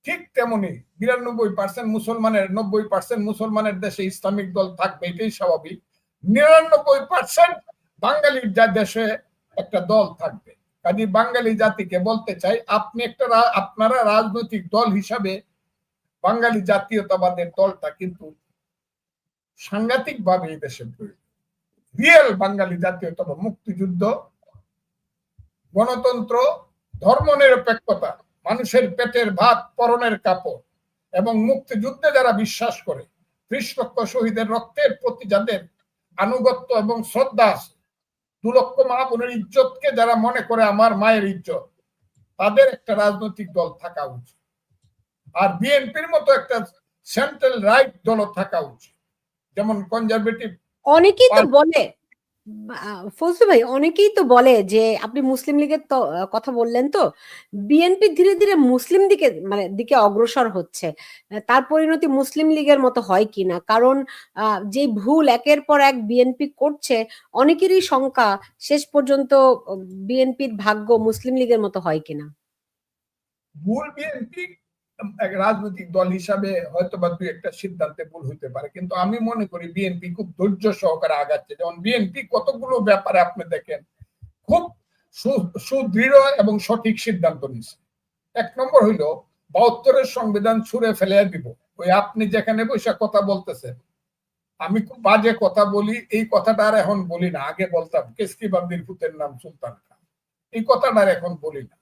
ঠিক তেমনি 92% মুসলমানের, 90% মুসলমানের দেশে ইসলামিক দল থাকবে, এটাই স্বাভাবিক। 99% বাঙালির যা দেশে একটা দল থাকবে। কাজে বাঙালি জাতিকে বলতে চাই, আপনি আপনারা রাজনৈতিক দল হিসাবে বাঙালি জাতীয়তাবাদের দলটা কিন্তু সাংঘাতিক ভাবে এই দেশে প্রয়োজন। রিয়েল বাঙালি জাতীয়তাবাদ, মুক্তিযুদ্ধ, গণতন্ত্র, ধর্মনিরপেক্ষতা, মানুষের পেটের ভাত, পরনের কাপড় এবং মুক্তিযুদ্ধে যারা বিশ্বাস করে, ৩০ লক্ষ শহীদের রক্তের প্রতি যাদের আনুগত্য এবং শ্রদ্ধা আছে, ২ লক্ষ মা বোনের ইজ্জতকে যারা মনে করে আমার মায়ের ইজ্জত, তাদের একটা রাজনৈতিক দল থাকা উচিত। আর বিএনপির মতো একটা সেন্ট্রাল রাইট দল থাকা উচিত, যেমন কনজারভেটিভ। অনেকেই তো বলে, ফজলু ভাই, অনেকেই তো বলে যে আপনি মুসলিম লীগের কথা বললেন, তো বিএনপি ধীরে ধীরে মুসলিম দিকে অগ্রসর হচ্ছে, তার পরিণতি মুসলিম লীগের মতো হয় কিনা? কারণ যে ভুল একের পর এক বিএনপি করছে, অনেকেরই শঙ্কা শেষ পর্যন্ত বিএনপির ভাগ্য মুসলিম লীগের মতো হয় কিনা। ভুল বিএনপি রাজনৈতিক দল হিসাবে হয়তো বা দুই একটা সিদ্ধান্তে ভুল হইতে পারে, কিন্তু আমি মনে করি বিএনপি খুব ধৈর্য সহকারে আগাচ্ছে। যেমন বিএনপি কতগুলো ব্যাপারে আপনি দেখেন খুব সুদৃঢ় এবং সঠিক সিদ্ধান্ত নিচ্ছে। ১ নম্বর হইল ৭২-এর সংবিধান ছুঁড়ে ফেলে দিব। ওই আপনি যেখানে বসে কথা বলতেছেন, আমি খুব বাজে কথা বলি, এই কথাটা আর এখন বলি না। আগে বলতাম কেসকি বান্দির পুতের নাম সুলতান খান, এই কথাটা আর এখন বলি না।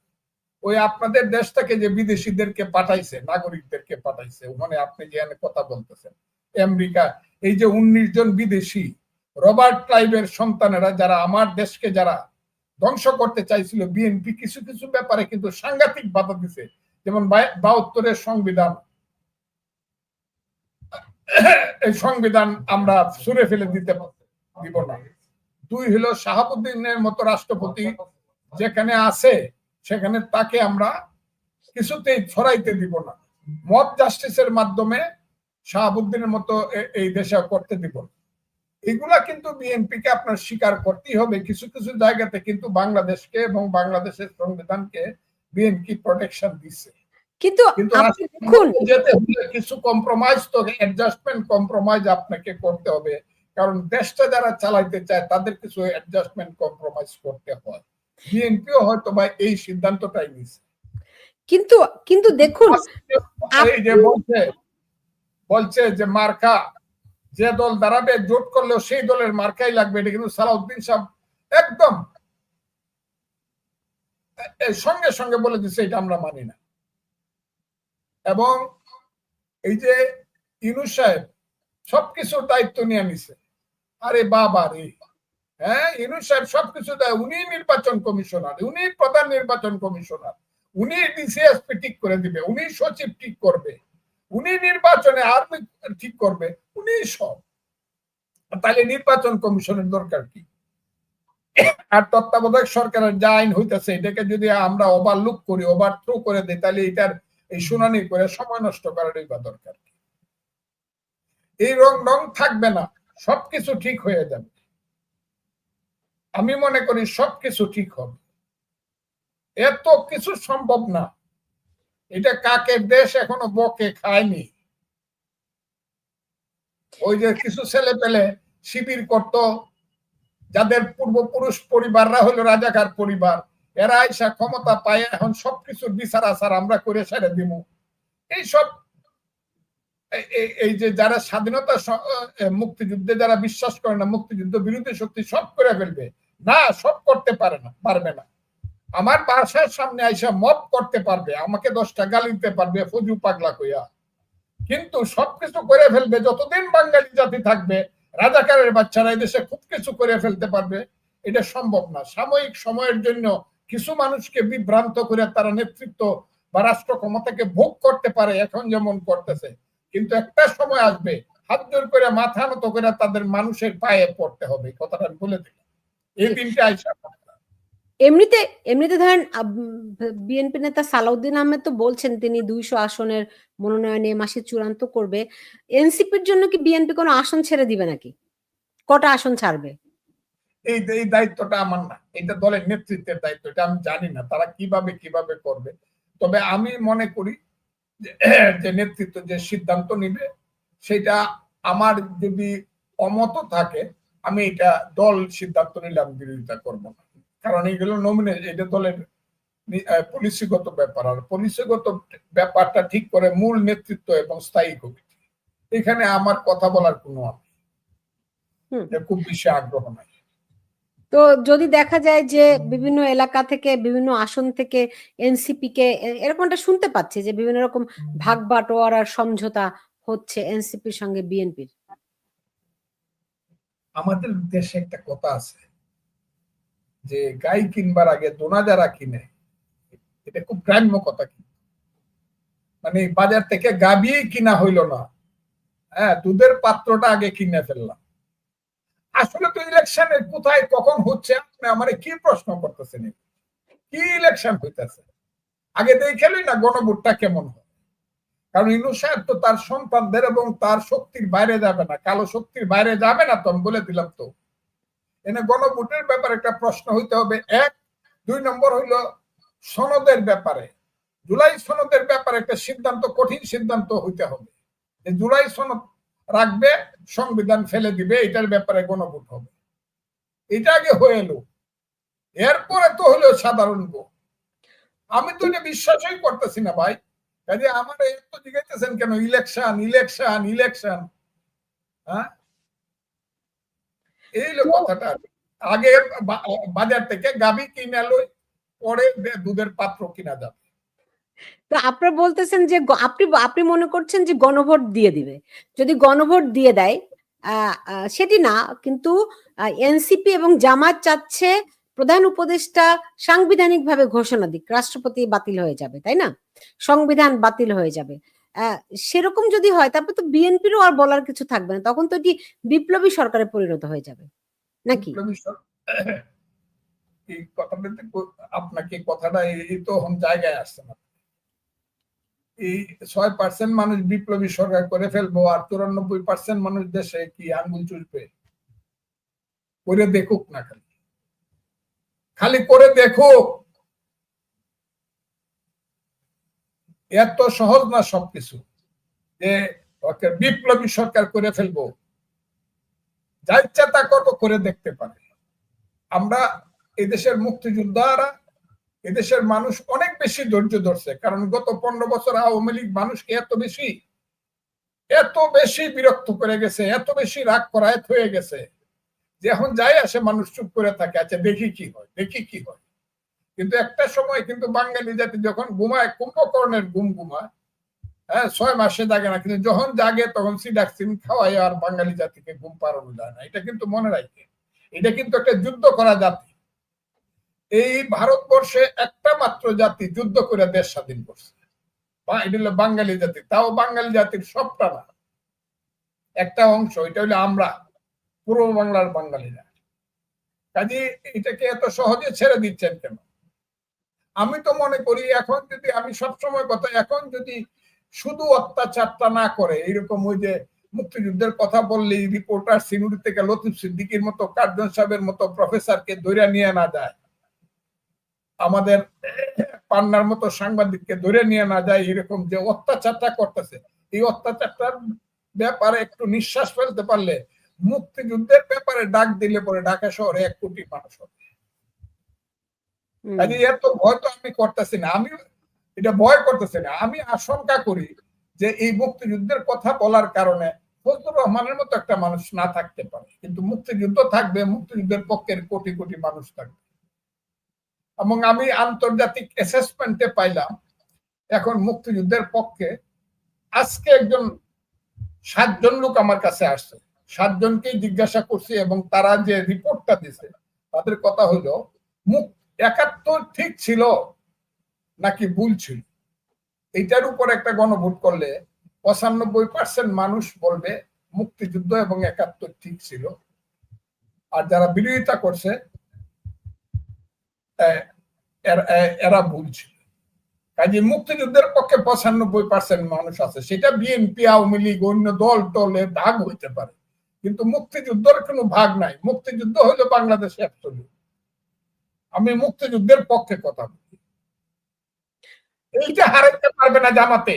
ওই আপনাদের দেশ থেকে যে বিদেশিদেরকে পাঠাইছে, নাগরিকদেরকে পাঠাইছে, ওখানে আপনি যেখানে কথা বলতেছেন, আমেরিকা, এই যে ১৯ জন বিদেশি রবার্ট ক্লাইভের সন্তানেরা যারা আমার দেশকে যারা ধ্বংস করতে চাইছিল, বিএনপি কিছু কিছু ব্যাপারে কিন্তু সাংঘাতিক বাধা দিছে। যেমন ৭২-এর সংবিধান, এই সংবিধান আমরা ছুঁড়ে ফেলে দিব না। ২ হলো শাহাবুদ্দিনের মতো রাষ্ট্রপতি যেখানে আছে সেখানে তাকে আমরা কিছুতেই ছড়াইতে দিব না। মব জাস্টিসের মাধ্যমে শাহাবুদ্দিনের মতো এই দেশে করতে দিব না। এগুলা কিন্তু বিএনপিকে আপনার স্বীকার করতেই হবে। কিছু কিছু জায়গাতে কিন্তু বাংলাদেশকে এবং বাংলাদেশের সংবিধানকে বিএনপি প্রোটেকশন দিচ্ছে, কিন্তু যেতে হলে কিছু কম্প্রোমাইজ, তো অ্যাডজাস্টমেন্ট কম্প্রোমাইজ আপনাকে করতে হবে, কারণ দেশটা যারা চালাইতে চায় তাদের কিছু অ্যাডজাস্টমেন্ট কম্প্রোমাইজ করতে হয়। বিএনপিও হয়তো বা এই সিদ্ধান্তটাই নিচ্ছে। কিন্তু দেখুন, এই যে বলছে যে মার্কা যে দল দাঁড়াবে, জোট করলেও সেই দলের মার্কাই লাগবে, এটা কিন্তু সালাউদ্দিন সাহেব একদম সঙ্গে সঙ্গে বলে দিচ্ছে এটা আমরা মানি না। এবং এই যে ইউনূস সাহেব সবকিছুর দায়িত্ব নিয়ে নিছে, আরে বাবা রে, হ্যাঁ, ইউনূস সাহেব সবকিছু দেয়। উনি নির্বাচন কমিশনার, উনি প্রধান নির্বাচন কমিশনার, উনি ডিসিএসপি ঠিক করে দিবে, উনি সচিব ঠিক করবে, উনি নির্বাচনে আর্মি ঠিক করবে, উনি সব। তাহলে নির্বাচন কমিশনের দরকার কি? আর তত্ত্বাবধায়ক সরকারের যা আইন হইতেছে এটাকে যদি আমরা ওভারলুক করি, ওভারথ্রো করে দিই, তাহলে এটার এই শুনানি করে সময় নষ্ট করারই বা দরকার কি? এই রং থাকবে না, সবকিছু ঠিক হয়ে যাবে। আমি মনে করি সবকিছু ঠিক হবে। এত কিছু সম্ভব না। এটা কাকের দেশ এখনো বকে খায়নি। ওই যে কিছু ছেলে পেলে শিবির করত, যাদের পূর্বপুরুষ পরিবাররা হলো রাজাকার পরিবার, এরা আইসা ক্ষমতা পায়, এখন সবকিছুর বিচার আচার আমরা করে ছেড়ে দিব। এইসব এই যে যারা স্বাধীনতা মুক্তিযুদ্ধে যারা বিশ্বাস করে না, মুক্তিযুদ্ধ বিরোধী শক্তি সব করে ফেলবে না, সব করতে পারবে না। আমার বাসার সামনে আইসা মব করতে পারবে, আমাকে 10টা গালি দিতে পারবে ফজু পাগলা কইয়া, কিন্তু সবকিছু করে ফেলবে। যতদিন বাঙালি জাতি থাকবে, রাজাকারের বাচ্চারা এদেশে খুব কিছু করে ফেলতে পারবে, এটা সম্ভব না। সাময়িক সময়ের জন্য কিছু মানুষকে বিভ্রান্ত করে তারা নেতৃত্ব বা রাষ্ট্র ক্ষমতাকে ভোগ করতে পারে, এখন যেমন করতেছে, কিন্তু একটা সময় আসবে হাত জোর করে মাথা নত করে তাদের মানুষের পায়ে পড়তে হবে। কথাটা আমি বলে দিই, এই দিনটা আইসা। এমনিতে ধরেন বিএনপি নেতা সালাউদ্দিন আহমেদ তো বলছেন তিনি 200 আসনের মনোনয়ন এ মাসে চূড়ান্ত করবে। এনসিপির জন্য কি বিএনপি কোনো আসন ছেড়ে দিবে নাকি? কটা আসন ছাড়বে? এই দায়িত্বটা আমার না, এটা দলের নেতৃত্বের দায়িত্ব। এটা আমি জানি না তারা কিভাবে করবে। তবে আমি মনে করি যে নেতৃত্ব যে সিদ্ধান্ত নিবে সেটা আমার যদি অমত থাকে, আমি এটা দল সিদ্ধান্ত নিলে আমি বিরোধিতা করবো না, কারণ এইগুলো নমিনেশন, এটা দলের পলিসিগত ব্যাপার, আর পলিসিগত ব্যাপারটা ঠিক করে মূল নেতৃত্ব এবং স্থায়ী কমিটি। এখানে আমার কথা বলার কোনো খুব বেশি আগ্রহ নাই। তো যদি দেখা যায় যে বিভিন্ন এলাকা থেকে বিভিন্ন আসন থেকে এনসিপি কে এরকমটা শুনতে পাচ্ছি যে বিভিন্ন রকম ভাগ বাটোয়ারার সমঝোতা হচ্ছে এনসিপির সঙ্গে বিএনপির। আমাদের দেশে একটা কথা আছে যে গাই কিনবার আগে দোনা যারা কিনে, এটা খুব গ্রাম্য কথা। মানে বাজার থেকে গাবি কিনা হইল না, হ্যাঁ, দুধের পাত্রটা আগে কিনে ফেললাম। আসলে তো ইলেকশনের কোথায় কখন হচ্ছে আপনি আমারে কি প্রশ্ন করতেছেন? কি ইলেকশন হইতেছে আগে দেখেলই না গণভোটটা কেমন হয়। কারণ ইনু সাহেব তো তার সন্তানদের এবং তার শক্তির বাইরে যাবে না, কালো শক্তির বাইরে যাবে না। তো আমি বলে দিলাম, তো এনে গণভোটের ব্যাপারে একটা প্রশ্ন হইতে হবে। এক, 2 নম্বর হইল সনদের ব্যাপারে, জুলাই সনদের ব্যাপারে একটা সিদ্ধান্ত, কঠিন সিদ্ধান্ত হইতে হবে যে জুলাই সনদ রাখবে, সংবিধান ফেলে দিবে, এটার ব্যাপারে গণভোট হবে। এটা আগে হয়ে এলো, এরপরে তো হলো সাধারণ ভোট। আমি তো এটা বিশ্বাসই করতেছি না ভাই। কাজে আমার এত জিজ্ঞাসা কেন ইলেকশন ইলেকশন ইলেকশন? হ্যাঁ, এই কথাটা। আগে বাজার থেকে গাভী কিনা লই, পরে দুধের পাত্র কিনা যাবে। তো আপনারা বলতেছেন যে আপনি মনে করছেন যে গণভোট দিয়ে দিবে। যদি গণভোট দিয়ে দেয় সেটি না, কিন্তু এনসিপি এবং জামাত চাচ্ছে প্রধান উপদেষ্টা সাংবিধানিকভাবে ঘোষণা দিক, রাষ্ট্রপতি বাতিল হয়ে যাবে, তাই না? সংবিধান বাতিল হয়ে যাবে। সেরকম যদি হয় তারপর তো বিএনপিরও আর বলার কিছু থাকবে না, তখন তো এটি বিপ্লবী সরকারে পরিণত হয়ে যাবে নাকি? এই কথাটা আপনাকে কথাটা এই তো জায়গায় আসছে না। এই 6% মানুষ বিপ্লবী সরকার করে ফেলবো আর 94% মানুষ দেশে কি আঙ্গুল চুষবে? করে দেখুক না, খালি করে দেখুক। এত সহজ না সবকিছু যে বিপ্লবী সরকার করে ফেলবো, যা ইচ্ছা তা করবো, করে দেখতে পারে। আমরা এদেশের মুক্তিযোদ্ধারা, এদেশের মানুষ অনেক বেশি ধৈর্য ধরছে। কারণ গত 15 বছর আওয়ামী লীগ মানুষকে এত বেশি বিরক্ত করে গেছে, এত বেশি রাগ করায়ত হয়ে গেছে যে এখন যাই আসে মানুষ চুপ করে থাকে, আচ্ছা দেখি কি হয়, দেখি কি হয়। কিন্তু একটা সময় কিন্তু বাঙালি জাতি যখন ঘুমায়, কুম্ভকর্ণের ঘুম ঘুমায়, হ্যাঁ, 6 মাসে জাগে না, কিন্তু যখন জাগে তখন সিডাক্সিন খাওয়াই আর বাঙালি জাতিকে ঘুম পাড়ানো যায় না। এটা কিন্তু মনে রাখে, এটা কিন্তু একটা যুদ্ধ করা জাতি। এই ভারতবর্ষে একটা মাত্র জাতি যুদ্ধ করে দেশ স্বাধীন করছে, এটা হলো বাঙালি জাতি। তাও বাঙালি জাতির সবটা না, একটা অংশ, এটা হলো আমরা, পূর্ব বাংলার বাঙালিরা। কাজে এটাকে এত সহজে ছেড়ে দিচ্ছেন কেন? আমি তো মনে করি এখন যদি, আমি সবসময় কথা, এখন যদি শুধু অত্যাচারটা না করে, এরকম ওই যে মুক্তিযুদ্ধের কথা বললেই রিপোর্টার সিনুরি থেকে লতিফ সিদ্দিকীর মতো, কার্জন সাহেবের মতো প্রফেসরকে ধরে নিয়ে না যায়, আমাদের পান্নার মতো সাংবাদিককে ধরে নিয়ে না যায়, এরকম যে অত্যাচারটা করতেছে, এই অত্যাচারটার ব্যাপারে একটু নিঃশ্বাস ফেলতে পারলে, মুক্তিযুদ্ধের ব্যাপারে ডাক দিলে পরে ঢাকা শহরে 1 কোটি মানুষ হবে। কাজে এত ভয় তো আমি করতেছি না, আমি এটা ভয় করতেছি না। আমি আশঙ্কা করি যে এই মুক্তিযুদ্ধের কথা বলার কারণে ফজলুর রহমানের মতো একটা মানুষ না থাকতে পারে, কিন্তু মুক্তিযুদ্ধ থাকবে, মুক্তিযুদ্ধের পক্ষের কোটি কোটি মানুষ থাকবে। এবং আমি আন্তর্জাতিক অ্যাসেসমেন্টে পাইলাম এখন মুক্তিযুদ্ধের পক্ষে আজকে একজন 7 জন লোক আমার কাছে আসছে, 7 জনকেই জিজ্ঞাসা করছি এবং তারা যে রিপোর্টটা দিছে তাদের কথা হলো 71 ঠিক ছিল নাকি ভুল ছিল। এইটার উপর একটা গণভোট করলে 95% মানুষ বলবে মুক্তিযুদ্ধ এবং 71 ঠিক ছিল, আর যারা বিরোধিতা করছে এরা ভুল ছিল। কাজে মুক্তিযুদ্ধের পক্ষে 95% মানুষ আছে, সেটা বিএনপি, আওয়ামী লীগ, অন্য দল টলে ভাগ হইতে পারে, কিন্তু মুক্তিযুদ্ধের কোনো ভাগ নাই। মুক্তিযুদ্ধ হলো বাংলাদেশে অ্যাবসলিউট। আমি মুক্তিযুদ্ধের পক্ষে কথা বলি। এইটা হারাইতে পারবে না জামাতে,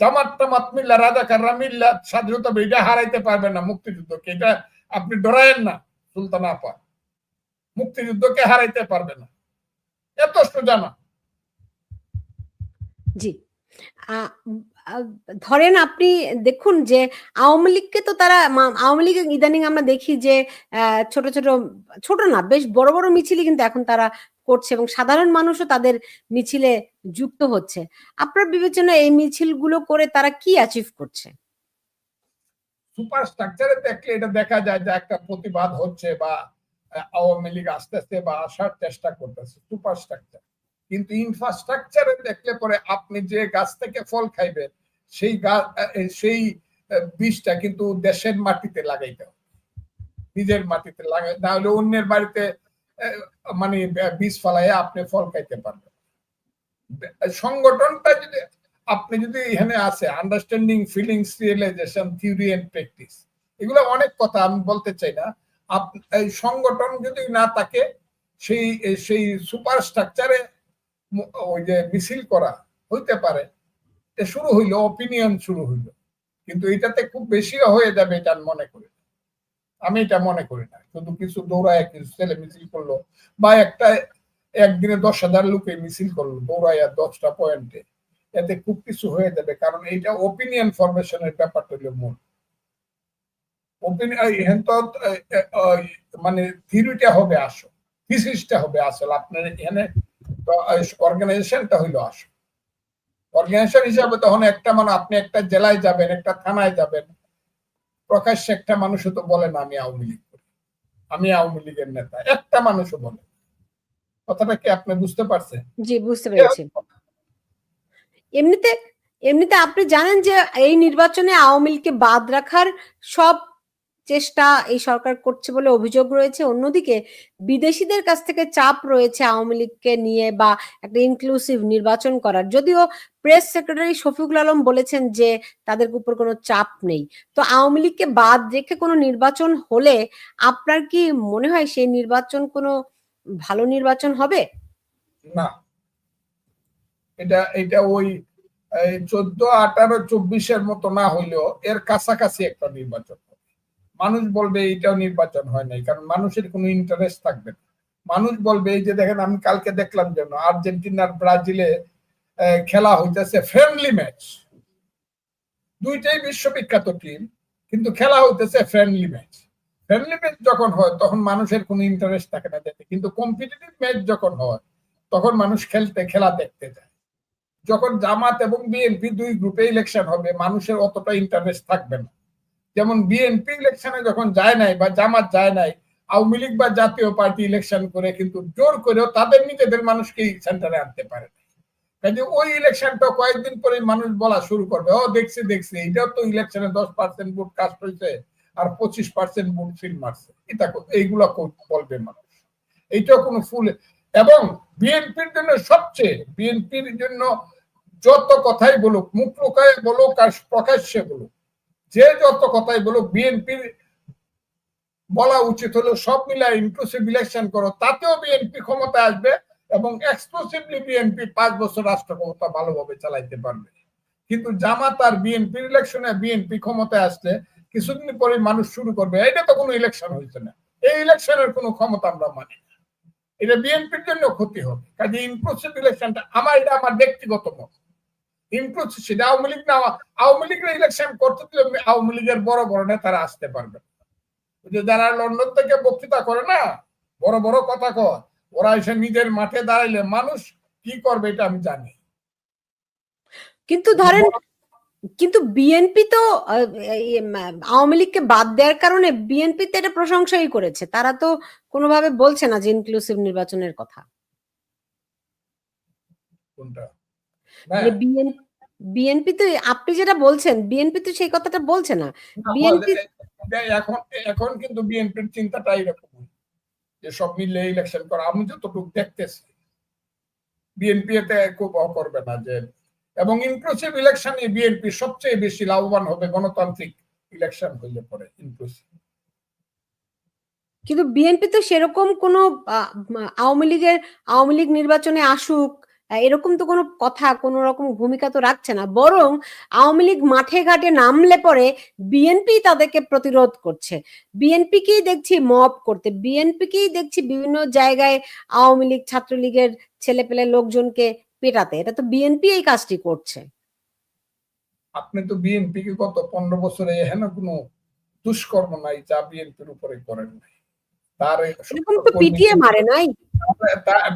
জামাত টামাত মিল্লা, রাজাকাররা মিল্লা, স্বাধীনতা এটা হারাইতে পারবে না মুক্তিযুদ্ধকে। এটা আপনি ডরায়েন না সুলতান আপা, মুক্তিযুদ্ধকে হারাইতে পারবে না। এত সোজা না। জি। ধরেন আপনি দেখুন যে আওয়ামী লীগকে তো তারা আওয়ামী লীগ ইদানিং আমরা দেখি যে ছোট ছোট ছোট না বেশ বড় বড় মিছিলই কিন্তু এখন তারা করছে এবং সাধারণ মানুষও তাদের মিছিলে যুক্ত হচ্ছে। আপনার বিবেচনায় এই মিছিলগুলো করে তারা কি অ্যাচিভ করছে? সুপার স্ট্রাকচারে দেখলে এটা দেখা যায় যে একটা প্রতিবাদ হচ্ছে বা আওয়ামী লীগ আসতেছে বা আসার চেষ্টা করতেছে, সুপার স্ট্রাকচার। কিন্তু ইনফ্রাস্ট্রাকচারে দেখলে পরে আপনি যে গাছ থেকে ফল খাইবেন সেই গাছ, সেই বীজটা কিন্তু দেশের মাটিতে লাগাইতে হবে, নিজের মাটিতে লাগাই, না হলে অন্যের বাড়িতে মানে বীজ ফলাইয়া আপনি ফল খাইতে পারবেন। সংগঠনটা যদি আপনি যদি এখানে আছে understanding feelings realisation theory and practice, এগুলো অনেক কথা আমি বলতে চাই না। এই সংগঠন যদি না থাকে, সেই সেই সুপার স্ট্রাকচারে ওই যে মিছিল করা হইতে পারে, শুরু হইলো অপিনিয়ন শুরু হইলো, কিন্তু এটাতে খুব বেশি হয়ে যাবে এটা মনে করি, আমি এটা মনে করি না। শুধু কিছু দৌড়ায় কিছু ছেলে মিছিল করলো বা একটা একদিনে 10,000 লোকে মিছিল করলো দৌড়াইয়া 10টা পয়েন্টে, এতে খুব কিছু হয়ে যাবে। কারণ এইটা ওপিনিয়ন ফরমেশনের ব্যাপারটা হলো মূল। মানে থিওরিটা হবে আসল, থিসিসটা হবে আসল, আপনার এখানে অর্গানাইজেশনটা হইলো আসল। অর্গানাইজেশন হিসাবে তখন একটা মানে আপনি একটা জেলায় যাবেন, একটা থানায় যাবেন, প্রকাশ্যে একটা মানুষও তো বলে না আমি আওয়ামী লীগ করি, আমি আওয়ামী লীগের নেতা, একটা মানুষও বলে। কথাটা কি আপনি বুঝতে পারছেন? জি, বুঝতে পেরেছি। এমনিতে এমনিতে আপনি জানেন যে এই নির্বাচনে আওয়ামী লীগকে বাদ রাখার সব চেষ্টা এই সরকার করছে বলে অভিযোগ রয়েছে। অন্যদিকে বিদেশিদের কাছ থেকে চাপ রয়েছে আওয়ামী লীগকে নিয়ে বা একটা ইনক্লুসিভ নির্বাচন করার। যদিও প্রেস সেক্রেটারি শফিকুল আলম বলেছেন যে তাদের উপর কোনো চাপ নেই। তো আওয়ামী লীগকে বাদ রেখে কোনো নির্বাচন হলে আপনার কি মনে হয় সেই নির্বাচন কোনো ভালো নির্বাচন হবে? না, এটা ওই 14, 18, 24-এর মতো না হইলেও এর কাছাকাছি একটা নির্বাচন হবে। মানুষ বলবে এইটাও নির্বাচন হয় নাই, কারণ মানুষের কোনো ইন্টারেস্ট থাকবে না। মানুষ বলবে এই যে দেখেন, আমি কালকে দেখলাম যেন আর্জেন্টিনার ব্রাজিলে খেলা হইতেছে ফ্রেন্ডলি ম্যাচ, দুইটাই বিশ্ববিখ্যাত টিম, কিন্তু খেলা হইতেছে ফ্রেন্ডলি ম্যাচ। ফ্রেন্ডলি ম্যাচ যখন হয় তখন মানুষের কোনো ইন্টারেস্ট থাকে না দেখতে, কিন্তু কম্পিটিটিভ ম্যাচ যখন হয় তখন মানুষ খেলা দেখতে যায়। যখন জামাত এবং বিএনপি দুই গ্রুপে ইলেকশন হবে, মানুষের অতটা ইন্টারেস্ট থাকবে না। যেমন বিএনপি ইলেকশনে যখন যায় নাই বা জামাত যায় নাই, আওয়ামী লীগ বা জাতীয় পার্টি ইলেকশন করে কিন্তু জোর করেও তাদের নিজেদের মানুষকেই সেন্টারে আনতে পারে। কাজে ওই ইলেকশনটা কয়েকদিন পরে মানুষ বলা শুরু করবে, ও দেখছি দেখছি এটাও তো ইলেকশনে 10% ভোট কাস্ট হয়েছে আর 25% ভোট ফিল মারছে, এটা এইগুলা বলবে মানুষ। এইটাও কোনো ফুল। এবং বিএনপির জন্য সবচেয়ে, বিএনপির জন্য যত কথাই বলুক, মুখ লুকায় বলুক আর প্রকাশ্যে বলুক, যে যত কথাই বলুক, বিএনপির বলা উচিত হলো সব মিলায় ইনক্লুসিভ ইলেকশন করো, তাতেও বিএনপি ক্ষমতা আসবে এবং এক্সক্লুসিভলি বিএনপি 5 বছর রাষ্ট্র ক্ষমতা ভালোভাবে চালাইতে পারবে। কিন্তু জামাত আর বিএনপির ইলেকশনে বিএনপি ক্ষমতায় আসলে কিছুদিন পরে মানুষ শুরু করবে এটা তো কোনো ইলেকশন হয়েছে না, এই ইলেকশনের কোনো ক্ষমতা আমরা মানি না, এটা বিএনপির জন্য ক্ষতি হবে। কাজে ইনক্লুসিভ ইলেকশনটা এটা আমার ব্যক্তিগত মত। ইনক্লুসিভ সেটা আওয়ামী লীগ না, আওয়ামী লীগের ইলেকশন করতে দিলে আওয়ামী লীগের বড় বড় নেতারা আসতে পারবে, যে যারা লন্ডন থেকে বক্তৃতা করে না, বড় বড় কথা কয়, ওরা এসে নিজের মাঠে দাঁড়াইলে মানুষ কি করবে এটা আমি জানি। কিন্তু ধরেন, কিন্তু বিএনপি তো আওয়ামী লীগকে বাদ দেওয়ার কারণে বিএনপি তো এটা প্রশংসাই করেছে, তারা তো কোনোভাবে বলছে না যে ইনক্লুসিভ নির্বাচনের কথা। কোনটা? মানে বিএনপি তো, আপনি যেটা বলছেন বিএনপি তো সেই কথাটা বলছে না। বিএনপি এখন এখন কিন্তু বিএনপির চিন্তাটা এরকম যে সব মিলে ইলেকশন করা, আমি যতটুকু দেখতেছি বিএনপি এতে খুব করবে না যে, এবং ইনক্লুসিভ ইলেকশনে বিএনপি সবচেয়ে বেশি লাভবান হবে গণতান্ত্রিক ইলেকশন হইলে পরে ইনক্লুসিভ। কিন্তু বিএনপি তো সেরকম কোনো আওয়ামী লীগ নির্বাচনে আসুক এরকম তো কোনো কথা, কোনো রকম ভূমিকা তো রাখছে না, বরং আওয়ামী লীগ মাঠে ঘাটে নামলে পরে বিএনপি তাদেরকে প্রতিরোধ করছে। বিএনপিকেই দেখছি মব করতে, বিএনপিকেই দেখছি বিভিন্ন জায়গায় আওয়ামী লীগ ছাত্রলীগের ছেলে পেলে লোকজনকে পেটাতে। এটা তো বিএনপি এই কাজটি করছে। আপনি তো বিএনপি কে গত 15 বছরে এহেন কোনো দুষ্কর্ম নাই যা বিএনপির উপরে করেন নাই। তার এরকম তো পিটিয়ে মারে নাই।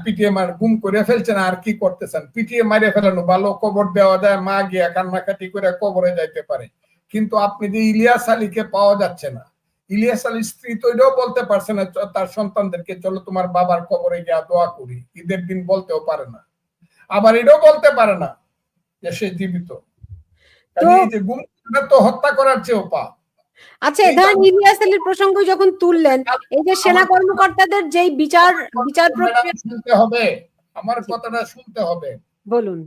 পিটিএ মার গুম করে ফেলছেন, আর কি করতেছেন? পিটিএ মারে ফেলানো ভালো, কবর দেওয়া যায়, মা গিয়া কান্নাকাটি করে কবরে যাইতে পারে। কিন্তু আপনি যে ইলিয়াস আলীকে পাওয়া যাচ্ছে না, ইলিয়াস আলীর স্ত্রী তো এটাও বলতে পারছে না তার সন্তানদেরকে চলো তোমার বাবার কবরে গিয়া দোয়া করি, ঈদের দিন বলতেও পারে না, আবার এটাও বলতে পারে না যে সে জীবিত। এই যে গুম তো হত্যা করার চেয়েও পাপ। আচ্ছা, ধরেন ইলিয়াস আলীর প্রসঙ্গ যখন তুললেন, এই যে সেনা কর্মকর্তাদের যেই বিচার প্রক্রিয়া শুনতে হবে, আমার কথাটা শুনতে হবে। বলুন,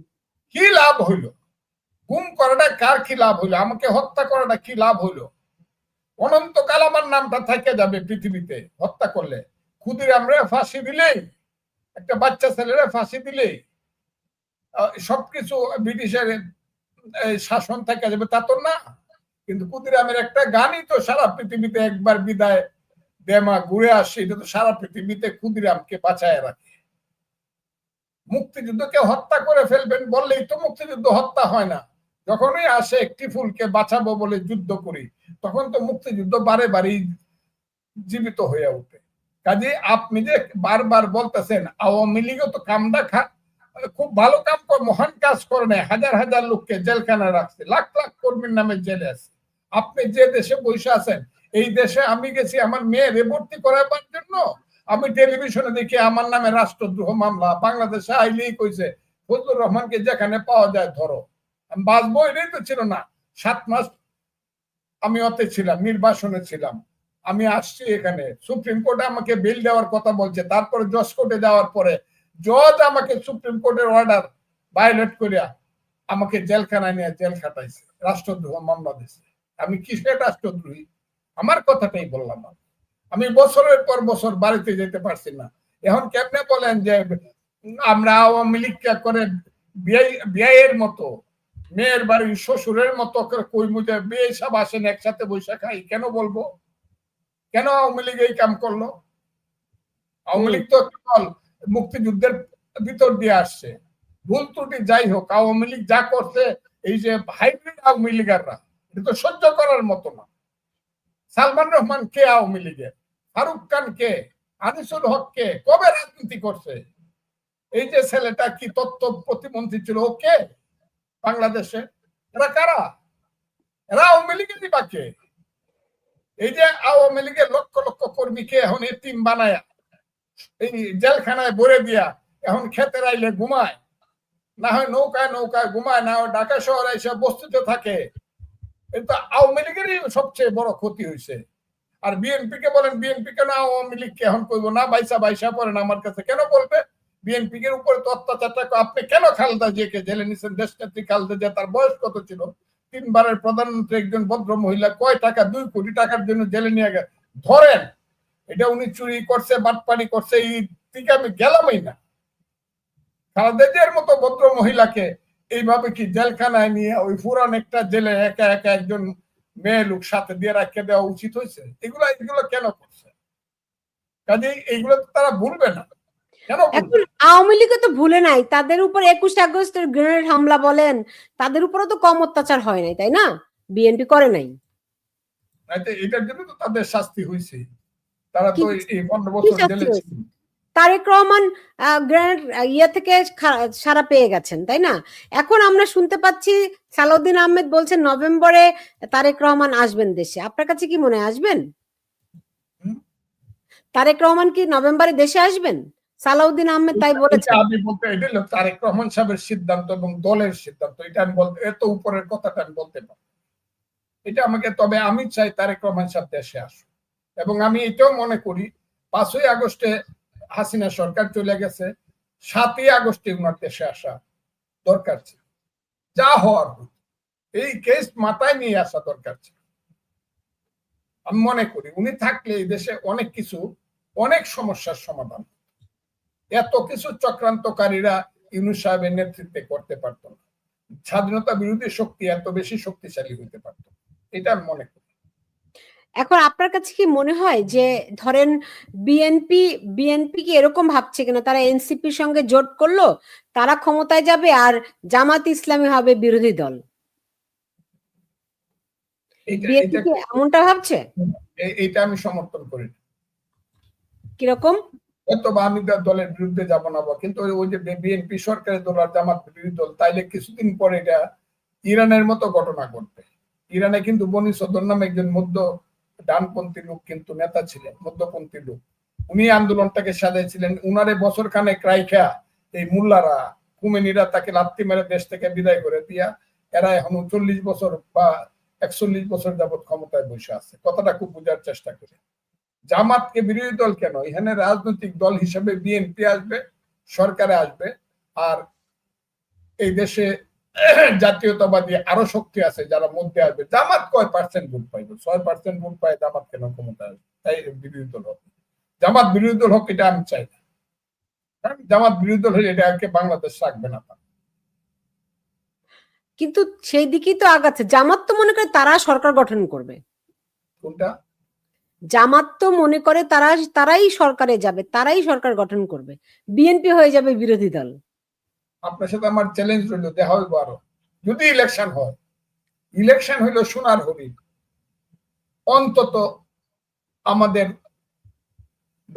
কি লাভ হইল? গুম করাটা কার কি লাভ হইলো? আমাকে হত্যা করাটা কি লাভ হইলো? অনন্তকাল আমার নামটা থেকে যাবে পৃথিবীতে হত্যা করলে। ক্ষুদিরামরে ফাঁসি দিলেই, একটা বাচ্চা ছেলেরা ফাঁসি দিলেই সবকিছু ব্রিটিশের শাসন থেকে যাবে, তা তো না। কিন্তু ক্ষুদিরামের একটা গানই তো সারা পৃথিবীতে একবার বিদায় দেমা ঘুরে আসে, এটা তো সারা পৃথিবীতে ক্ষুদিরামকে বাঁচায় রাখে। মুক্তিযুদ্ধকে হত্যা করে ফেলবেন বললেই তো মুক্তিযুদ্ধ হত্যা হয় না। যখনই আসে একটি ফুলকে বাঁচাবো বলে যুদ্ধ করি, তখন তো মুক্তিযুদ্ধ বারে বারেই জীবিত হয়ে ওঠে। কাজে আপনি যে বারবার বলতেছেন আওয়ামী লীগও তো কামটা খুব ভালো কাম করে, মহান কাজ করে নেয়, হাজার হাজার লোককে জেলখানায় রাখছে, লাখ লাখ কর্মীর নামে জেলে আছে। আপনি যে দেশে বসে আছেন, এই দেশে আমি গেছি আমার মেয়ে ভর্তি করাবার জন্য, আমি টেলিভিশনে দেখি আমার নামে রাষ্ট্রদ্রোহ মামলা। বাংলাদেশে আইলেই কইছে ফজলুর রহমানকে যেখানে পাওয়া যায় ধরো। আমি বাঁচবো এটাই তো ছিল না। 7 মাস আমি ওতে ছিলাম, নির্বাসনে ছিলাম। আমি আসছি এখানে, সুপ্রিম কোর্টে আমাকে বেল দেওয়ার কথা বলছে, তারপরে জজ কোর্টে যাওয়ার পরে জজ আমাকে সুপ্রিম কোর্টের অর্ডার ভায়োলেট করিয়া আমাকে জেলখানায় নিয়ে জেল খাটাইছে, রাষ্ট্রদ্রোহ মামলা দিয়েছে। আমি কিসের রাষ্ট্রদ্রোহী? আমার কথাটাই বললাম। আমি বছরের পর বছর বাড়িতে যেতে পারছি না। এখন কেমনে বলেন যে আমরা আওয়ামী লীগ করে বিয়ের মতো, মেয়ের বাড়ির শ্বশুরের মতো কই মুজে বিয়ে সব আসেন একসাথে বৈশা খাই? কেন বলবো? কেন আওয়ামী লীগ এই কাম করলো? আওয়ামী লীগ তো কেবল মুক্তিযুদ্ধের ভিতর দিয়ে আসছে। ভুল ত্রুটি যাই হোক, আওয়ামী লীগ যা করছে, এই যে হাইব্রিড আওয়ামী লীগাররা, এটা তো সহ্য করার মতো না। সালমান রহমান কে আওয়ামী লীগের? ফারুক খান কে? আনিসুল হক কে? কবে রাজনীতি করছে? এই যে ছেলেটা কি তথ্য প্রতিমন্ত্রী ছিল, ওকে বাংলাদেশে? এরা কারা? এরা আওয়ামী লীগেরই বাকে। এই যে আওয়ামী লীগের লক্ষ লক্ষ কর্মীকে এখন এতিম বানায়া এই জেলখানায় ভরে দিয়া এখন খেতে আইলে ঘুমায়, না হয় নৌকায় নৌকায় ঘুমায়, না হয় ঢাকা শহরে এসে বস্তিতে থাকে। এটা আওয়ামী লীগেরই সবচেয়ে বড় ক্ষতি হয়েছে। আর বিএনপি কে বলেন, বিএনপি কেন আওয়ামী লীগকে এখন করবো না? বাইসা পড়েন আমার কাছে, কেন বলবে? বিএনপি এর উপরে তো অত্যাচারটা আপনি কেন খালেদা জিয়াকে জেলে নিচ্ছেন? দেশনেত্রী খালেদা জিয়া, তার বয়স কত ছিল? 3 বারের প্রধানমন্ত্রী একজন ভদ্র মহিলা, কয় টাকা? 2 কোটি টাকার জন্য জেলে নিয়ে গেছে। ধরেন এটা উনি চুরি করছে, বাটপারি করছে, এই দিকে আমি গেলামই না। খালেদা জিয়ার মতো ভদ্র মহিলাকে এইভাবে কি জেলখানায় নিয়ে ওই পুরান একটা জেলে একা একা একজন মেয়ে লোক সাথে দিয়ে রাখতে দেওয়া উচিত হয়েছে? এগুলো কেন করছে? কাজে এইগুলো তো তারা ভুলবে না। কেন? এখন আওয়ামী লীগও তো ভুলে নাই, তাদের উপর 21 আগস্টের গ্রেনেড হামলা বলেন, তাদের উপরও তো কম অত্যাচার হয় নাই, তাই না? বিএনপি করে নাই। এটার জন্য তো তাদের শাস্তি হয়েছে। তারা তো এই 15 বছর জেলে ছিল। তারেক রহমান গ্রেনেড ইয়ে থেকে সারা পেয়ে গেছেন, তাই না? এখন আমরা শুনতে পাচ্ছি সালাউদ্দিন আহমেদ বলছেন নভেম্বরে তারেক রহমান আসবেন দেশে। আপনার কাছে কি মনে হয় আসবেন? তারেক রহমান কি নভেম্বরে দেশে আসবেন? সালাউদ্দিন আহমেদ তাই বলেছেন। আমি বলতে, এটা হলো তারেক রহমান সাহেবের সিদ্ধান্ত এবং দলের সিদ্ধান্ত। এটা আমি বলতে, এত উপরের কথাটা আমি বলতে পারি এটা আমাকে। তবে আমি চাই তারেক রহমান সাহেব দেশে আসুন, এবং আমি এটাও মনে করি 5ই আগস্টে হাসিনা সরকার চলে গেছে, 7ই আগস্টে উনার দেশে আসা দরকার ছিল। যা হওয়ার এই কেস মাথায় নিয়ে আসা দরকার ছিল। আমি মনে করি উনি থাকলে এই দেশে অনেক কিছু, অনেক সমস্যার সমাধান, এত কিছু চক্রান্তকারীরা ইউনূস সাহেবের নেতৃত্বে করতে পারত না। স্বাধীনতা বিরোধী শক্তি এত বেশি শক্তিশালী হইতে পারত, এটা আমি মনে করি। এখন আপনার কাছে কি মনে হয় যে ধরেন বিএনপি কি এরকম ভাবছে কিনা তারা এনসিপির সঙ্গে জোট করলো, তারা ক্ষমতায় যাবে আর জামাত ইসলামী হবে বিরোধী দল? এটা বিএনপি এটা কি এমনটা ভাবছে? এটা আমি সমর্থন করি না। কিরকম? হয়তো বা আমি দলের বিরুদ্ধে যাব না, কিন্তু ওই যে বিএনপি সরকারের দল আর জামাত বিরোধী দল, তাইলে কিছুদিন পরে এটা ইরানের মতো ঘটনা ঘটবে। ইরানে কিন্তু বনি সদর নামে একজন মধ্য ডানপন্থী লোক কিন্তু নেতা ছিলেন, মধ্যপন্থী লোক, উনি আন্দোলনটাকে সাজাইছিলেন। উনারে বছর খানেক রাইখা এই মোল্লারা কুমেনিরা তাকে লাত্তি মেরে দেশ থেকে বিদায় করে দিয়া এরা এখন 40 বছর বা 41 বছর যাবৎ ক্ষমতায় বসে আছে। কথাটা খুব বোঝার চেষ্টা করে। জামাতকে বিরোধী দল কেন, এখানে রাজনৈতিক দল হিসেবে বিএনপি আসবে, সরকারে আসবে, আর এই দেশে জাতীয়তাবাদী আরো শক্তি আছে যারা মধ্যে আসবে। জামাত কয় পার্সেন্ট ভোট পাইবে? 6% ভোট পায়, জামাত কেন ক্ষমতা আসবে? তাই বিরোধী দল হোক, জামাত বিরোধী দল হোক, এটা আমি চাই না। কারণ জামাত বিরোধী দল হলে এটাকে বাংলাদেশ রাখবে না। কিন্তু সেই দিকেই তো আগাচ্ছে। জামাত তো মনে করে তারা সরকার গঠন করবে। কোনটা? জামাত তো মনে করে তারাই সরকারে যাবে, তারাই সরকার গঠন করবে, বিএনপি হয়ে যাবে বিরোধী দল। আপনার সাথে আমার চ্যালেঞ্জ রইল, দেখা হইব আরো যদি ইলেকশন হয়। ইলেকশন হইল সোনার হরিণ। অন্তত আমাদের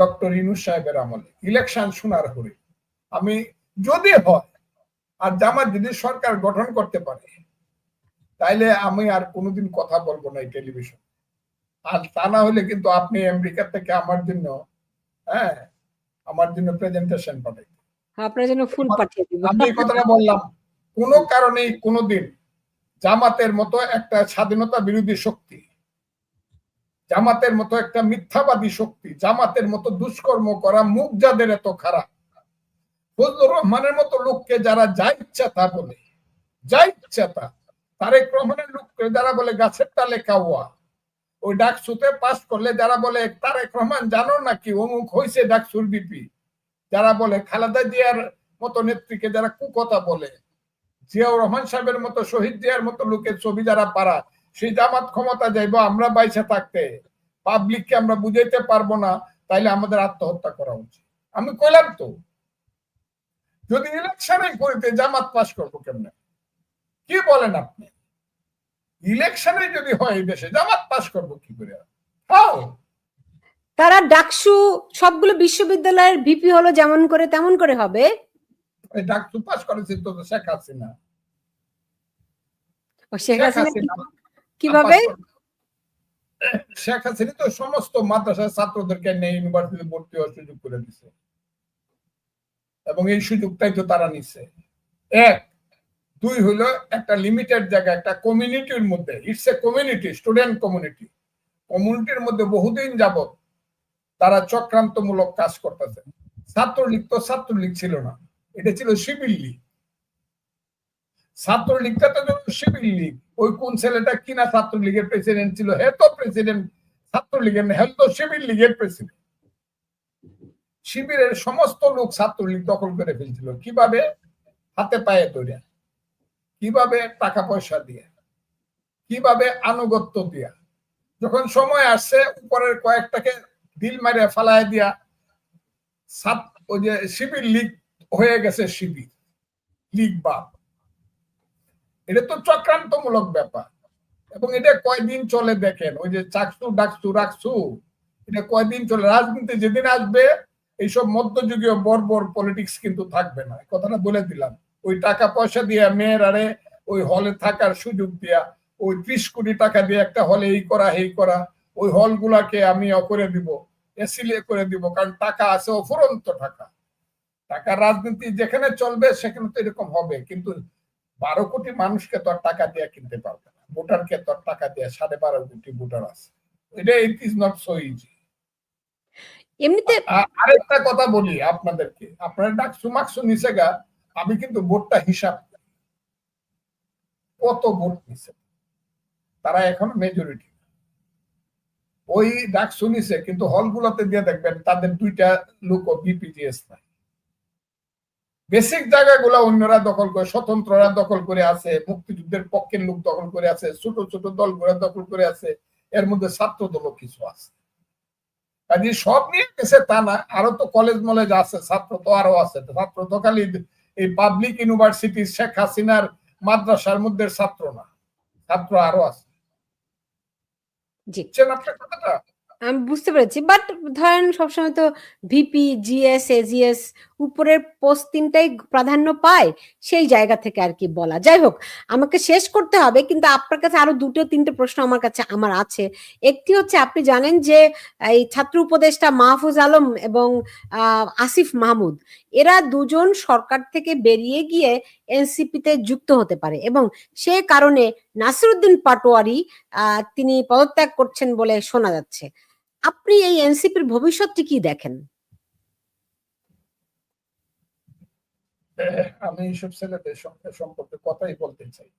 ডক্টর ইউনূস সাহেবের আমলে ইলেকশন সোনার হরিণ। আমি যদি হয় আর জামাত যদি সরকার গঠন করতে পারে, তাইলে আমি আর কোনোদিন কথা বলবো না এই টেলিভিশন। আর তা না হলে কিন্তু আপনি আমেরিকা থেকে আমার জন্য প্রেজেন্টেশন পাঠাই। আপনার জন্য ফুল পাঠিয়ে দিব। আমি এই কথাটা বললাম, কোনো কারণেই কোনোদিন জামাতের মতো একটা স্বাধীনতা বিরোধী শক্তি, জামাতের মতো একটা মিথ্যাবাদী শক্তি, জামাতের মতো দুষ্কর্ম করা মুখ যাদের এত খারাপ, ফজলুর রহমানের মতো লোককে যারা যা ইচ্ছা তা বলে, যা ইচ্ছা তা, তারেক রহমানের লোককে যারা বলে গাছের তালে কাওয়া, ওই ডাকসুতে পাস করলে যারা বলে তারেক রহমান জানো নাকি অমুক হয়েছে ডাকসুর বিপি, যারা বলে খালেদা জিয়ার মতো নেত্রীকে যারা কুকথা বলে, জিয়াউর রহমান সাহেবের মতো, শহীদ জিয়ার মতো লোকের ছবি যারা পারা, সেই জামাত ক্ষমতা যাইব আমরা বাইসে থাকতে, পাবলিককে আমরা বুঝাইতে পারবো না, তাইলে আমাদের আত্মহত্যা করা উচিত। আমি কইলাম তো, যদি ইলেকশনে করিতে জামাত পাস করবো কেমনে? কি বলেন আপনি? ইলেকশনে যদি হয় এই দেশে জামাত পাস করবো কি করে? তারা ডাকসু সবগুলো বিশ্ববিদ্যালয়ের ভিপি হলো যেমন করে তেমন করে হবে। ডাকসু পাস করেছে তো শেখ হাসিনা। শেখ হাসিনা কিভাবে? শেখ হাসিনা তো সমস্ত মাদ্রাসার ছাত্রদেরকে নিয়ে ইউনিভার্সিটি ভর্তি হওয়ার সুযোগ করে দিছে, এবং এই সুযোগটাই তো তারা নিচ্ছে। এক, দুই হলো একটা লিমিটেড জায়গা, একটা কমিউনিটির মধ্যে, it's a community, student community, কমিউনিটির মধ্যে বহুদিন যাবত তারা চক্রান্তমূলক কাজ করতেছে। ছাত্রলীগ তো ছাত্রলীগ ছিল না, এটা ছিল শিবির লীগ। ছাত্রলীগটা তো শিবির লীগ। ওই কোন ছেলেটা কিনা ছাত্রলীগের প্রেসিডেন্ট ছিল, হে তো প্রেসিডেন্ট ছাত্রলীগের না, হে তো শিবির লীগের প্রেসিডেন্ট। শিবিরের সমস্ত লোক ছাত্রলীগ দখল করে ফেলছিল। কিভাবে? হাতে পায়ে ধরে, কিভাবে? টাকা পয়সা দিয়ে, কিভাবে? আনুগত্য দিয়া। যখন সময় আসছে উপরের কয়েকটাকে দিল মারে ফালায় দিয়া ওই যে শিবির লীগ হয়ে গেছে শিবির লীগ বাপ। এটা তো চক্রান্তমূলক ব্যাপার। এবং এটা কয়দিন চলে দেখেন, ওই যে চাকসু ডাকসু রাখছু, এটা কয়দিন চলে। রাজনীতি যেদিন আসবে এইসব মধ্যযুগীয় বর্বর পলিটিক্স কিন্তু থাকবে না, কথাটা বলে দিলাম। ওই টাকা পয়সা দিয়ে মেয়ের আরে ওই হলে থাকার সুযোগ দিয়া, ওই 30 কোটি টাকা দিয়ে একটা হলে এই করা এই করা, ওই হল গুলাকে আমি করে দিব, এসিলে করে দিব, কারণ টাকা আছে, অফুরন্ত টাকা। টাকা রাজনীতি যেখানে চলবে সেখানে তো এরকম হবে। কিন্তু 12 কোটি মানুষকে তো আর টাকা দিয়ে কিনতে পারবে না, ভোটারকে তো আর টাকা দিয়ে 12.5 কোটি ভোটার আছে। এটা it is not so easy. এমনিতে আরেকটা কথা বলি আপনাদেরকে, আপনারা ডাকসু মাকসু নিচে গা, আমি কিন্তু ভোটটা হিসাব কত ভোট নিছে, তারা এখন মেজরিটি। ওই ডাকসু নিছে, কিন্তু হলগুলোতে দিয়ে দেখবেন তাদের 2টা লোক বিপিজিএস নাই। বেসিক জায়গাগুলো অন্যরা দখল করে, স্বতন্ত্ররা দখল করে আছে, মুক্তিযুদ্ধের পক্ষের লোক দখল করে আছে, ছোট ছোট দলগুলো দখল করে আছে, এর মধ্যে ছাত্র দলও কিছু আছে। কাজে সব নিয়ে গেছে তা না, আরো তো কলেজ মলেজ আছে, ছাত্র তো আরো আছে। ছাত্র তো খালি এই পাবলিক ইউনিভার্সিটি শেখ হাসিনার মাদ্রাসার মধ্যে ছাত্র না, ছাত্র আরো আছে। জি, আপনার কথাটা আমি বুঝতে পেরেছি, বাট ধরেন সবসময় তো ভিপি, জিএস, এজিএস উপরের পোস্ট তিনটাই প্রাধান্য পায়, সেই জায়গা থেকে আর কি বলা। যাই হোক, আমাকে শেষ করতে হবে, কিন্তু আপনার কাছে আরো দুটো তিনটে প্রশ্ন আমার কাছে আছে। একটি হচ্ছে, আপনি জানেন যে এই ছাত্র উপদেষ্টা মাহফুজ আলম এবং আসিফ মাহমুদ, এরা দুজন সরকার থেকে বেরিয়ে গিয়ে এনসিপিতে যুক্ত হতে পারে, এবং সে কারণে নাসিরউদ্দিন পাটোয়ারি তিনি পদত্যাগ করছেন বলে শোনা যাচ্ছে। আপনি এই এনসিপির ভবিষ্যৎটি কি দেখেন? আমি এইসব ছেলেদের সম্পর্কে কথাই বলতে চাই।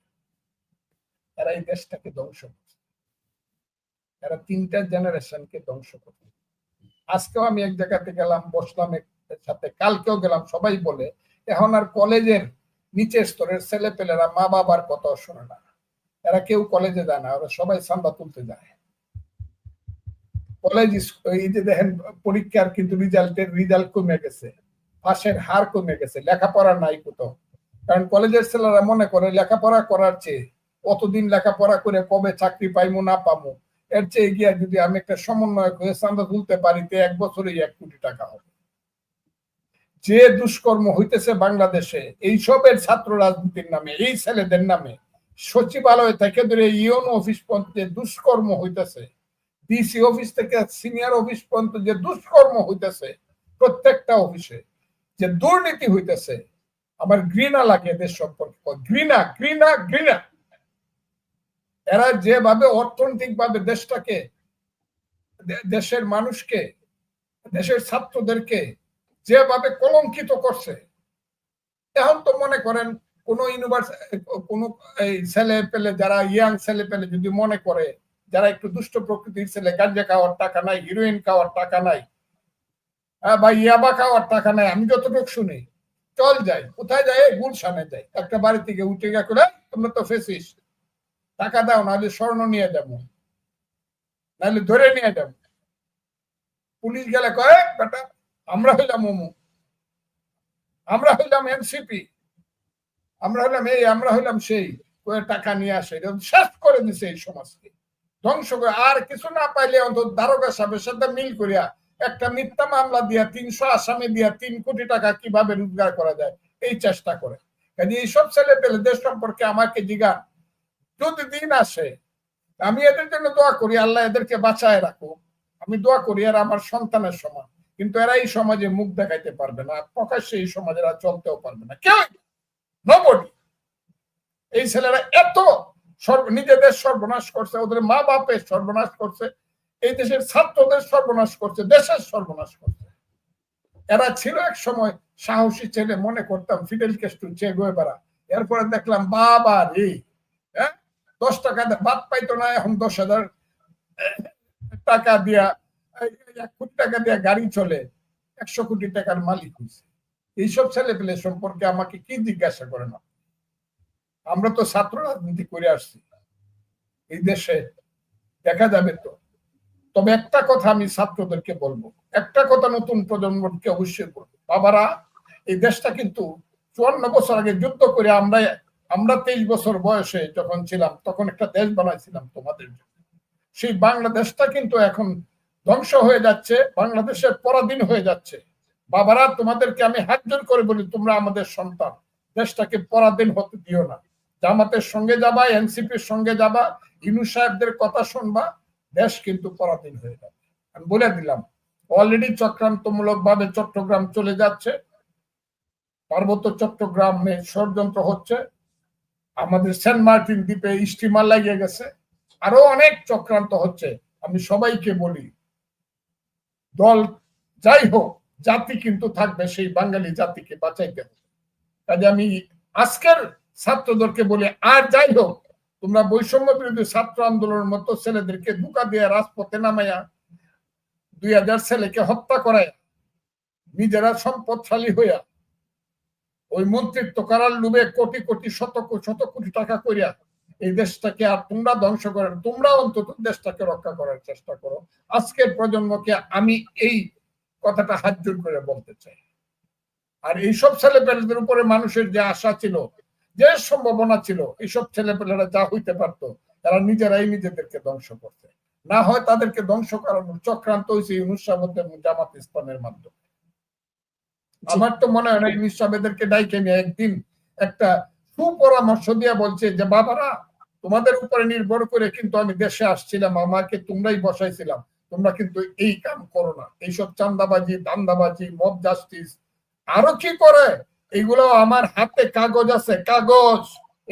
এরা এই দেশটাকে ধ্বংস করছে, এরা 3টা জেনারেশনকে ধ্বংস করছে। আজকেও আমি এক জায়গাতে গেলাম, বসলাম সাথে, কালকেও গেলাম, সবাই বলে এখন আর কলেজের নিচের স্তরের ছেলে পেলেরা মা বাবার কথা শোনে না, এরা কেউ কলেজে যায় না, ওরা সবাই চাঁদা তুলতে যায়। কলেজ এই যে দেখেন পরীক্ষার কিন্তু রেজাল্ট কমে গেছে, পাশের হার কমে গেছে, লেখাপড়া নাই কোথাও। কারণ কলেজের ছেলেরা মনে করে লেখাপড়া করার চেয়ে অতদিন লেখাপড়া করে কবে চাকরি পাইমো না পামো, এর চেয়ে গিয়া যদি আমি একটা সমন্বয়ক হয়ে চাঁদা তুলতে পারি, 1 বছরেই 1 কোটি টাকা হবে। যে দুষ্কর্ম হইতেছে বাংলাদেশে এইসবের ছাত্র রাজনীতির নামে, এই ছেলেদের নামে, সচিবালয় থেকে ধরে ইউনো অফিস পর্যন্ত যে দুষ্কর্ম হইতেছে, ডিসি অফিস থেকে সিনিয়র অফিস পর্যন্ত যে দুষ্কর্ম হইতেছে, প্রত্যেকটা অফিসে যে দুর্নীতি হইতেছে, আমার ঘৃণা লাগে এদের সম্পর্কে। ঘৃণা ঘৃণা ঘৃণা। এরা যেভাবে অর্থনৈতিক ভাবে দেশটাকে, দেশের মানুষকে, দেশের ছাত্রদেরকে যেভাবে কলঙ্কিত করছে, এখন তো মনে করেন কোন ইউনিভার্সিটি, কোন ছেলে পেলে, যারা ইয়াং ছেলে পেলে যদি মনে করে, যারা একটু দুষ্ট প্রকৃতির ছেলে, গাঁজা খাওয়ার টাকা নাই, হিরোইন খাওয়ার টাকা নাই, বা ইয়াবা খাওয়ার টাকা নাই, আমি যতটুকু শুনি, চল যাই কোথায় যায়, গুলশানে যাই, একটা বাড়ি থেকে উঠে গা করে, তোমরা তো ফেসিস, টাকা দাও, নাহলে স্বর্ণ নিয়ে যাবো, নাহলে ধরে নিয়ে যাবো। পুলিশ গেলে কয়ে বেটা আমরা হইলাম মোমো, আমরা হইলাম এনসিপি, আমরা হইলাম এই, আমরা হইলাম সেই, টাকা নিয়ে আসে, শেষ করে দিছে এই সমাজকে, ধ্বংস করে। আর কিছু না পাইলে অন্তত দারোগা সাহেবের সাথে মিল করিয়া একটা মিথ্যা মামলা দিয়া 300 আসামি দিয়া 3 কোটি টাকা কিভাবে রোজগার করা যায় এই চেষ্টা করে। কাজে এইসব ছেলে পেলেদের সম্পর্কে আমাকে জিজ্ঞান, যদি দিন আসে, আমি এদের জন্য দোয়া করি, আল্লাহ এদেরকে বাঁচায় রাখুক, আমি দোয়া করি এরা আমার সন্তানের সমান, কিন্তু এরা এই সমাজে মুখ দেখাইতে পারবে না, প্রকাশ্যে এই সমাজে এরা চলতেও পারবে না, কেউ নবডি। এই ছেলেরা এত নিজেদের সর্বনাশ করছে, ওদের মা বাপের সর্বনাশ করছে, এই দেশের ছাত্রদের সর্বনাশ করছে, দেশের সর্বনাশ করছে। এরা ছিল এক সময় সাহসী ছেলে, মনে করতাম ফিডেল ক্যাস্ট্রো, চে গুয়েভারা, এরপরে দেখলাম বাবা রে, 10 টাকা বাদ পাইতো না, এখন 10,000 টাকা দিয়া, 1 কোটি টাকা দিয়া গাড়ি চলে, 100 কোটি টাকার মালিক হয়েছে। এইসব ছেলে পেলে সম্পর্কে আমাকে কি জিজ্ঞাসা করে না? আমরা তো ছাত্র রাজনীতি করে আসছি এই দেশে, দেখা যাবে তো। তবে একটা কথা আমি ছাত্রদেরকে বলবো, একটা কথা নতুন প্রজন্মকে অবশ্যই বলবো, বাবারা, এই দেশটা কিন্তু 54 বছর আগে যুদ্ধ করে আমরা 23 বছর বয়সে যখন ছিলাম, তখন একটা দেশ বানাইছিলাম তোমাদের জন্য। সেই বাংলাদেশটা কিন্তু এখন ধ্বংস হয়ে যাচ্ছে, বাংলাদেশের পরাধীন হয়ে যাচ্ছে। বাবারা, তোমাদেরকে আমি হাত জোর করে বলি, তোমরা আমাদের সন্তান, দেশটাকে পরাধীন হতে দিও না। জামাতের সঙ্গে যাবা, এনসিপির সঙ্গে যাবা, ইনু সাহেবদের কথা শুনবা, দেশ কিন্তু পরাধীন হয়ে যাবে। আমি বলে দিলাম, অলরেডি চক্রান্তমূলক ভাবে চট্টগ্রাম চলে যাচ্ছে, পার্বত্য চট্টগ্রামে ষড়যন্ত্র হচ্ছে, আমাদের সেন্ট মার্টিন দ্বীপে স্টিমার লাগিয়ে গেছে, আরো অনেক চক্রান্ত হচ্ছে। আমি সবাইকে বলি, দল যাই হোক, জাতি কিন্তু থাকবে, সেই বাঙালি জাতিকে বাঁচাইতে হবে। কাজে আমি আজকের ছাত্রদেরকে বলি, আর যাই হোক, তোমরা বৈষম্য বিরোধী ছাত্র আন্দোলনের মতো ছেলেদেরকে ধোঁকা দিয়ে রাজপথে নামাইয়া 2000 ছেলেকে হত্যা করায় নিজেরা সম্পদশালী হইয়া ওই মন্ত্রিত্ব করার লোভে কোটি কোটি শত কোটি টাকা করিয়া এই দেশটাকে আর তোমরা ধ্বংস করে, তোমরা অন্তত দেশটাকে রক্ষা করার চেষ্টা করো। আজকের প্রজন্মকে আমি এই কথাটা হাত জোর করে বলতে চাই। আর এইসব ছেলেপেলেদের উপরে মানুষের যে আশা ছিল, যে সম্ভাবনা ছিল, এইসব ছেলেপেলেরা যা হইতে পারতো, তারা নিজেরাই নিজেদেরকে ধ্বংস করছে। না হয় তাদেরকে ধ্বংস করানোর চক্রান্ত হয়েছে ইউনূস সাহেব এবং জামাত ইসলামের মাধ্যমে। আমার তো মনে হয় না ইউনূস সাহেবদেরকে ডাইকে নিয়ে একদিন একটা সুপরামর্শ দিয়ে বলছে যে বাবারা, তোমাদের উপরে নির্ভর করে কিন্তু আমি দেশে আসছিলাম, আমাকে তোমরাই বসাইছিলাম, তোমরা কিন্তু এই কাম করো না, এইসব চান্দাবাজি, দান্দাবাজি, মব জাস্টিস, আরো কি করে, এইগুলো আমার হাতে কাগজ আছে, কাগজ।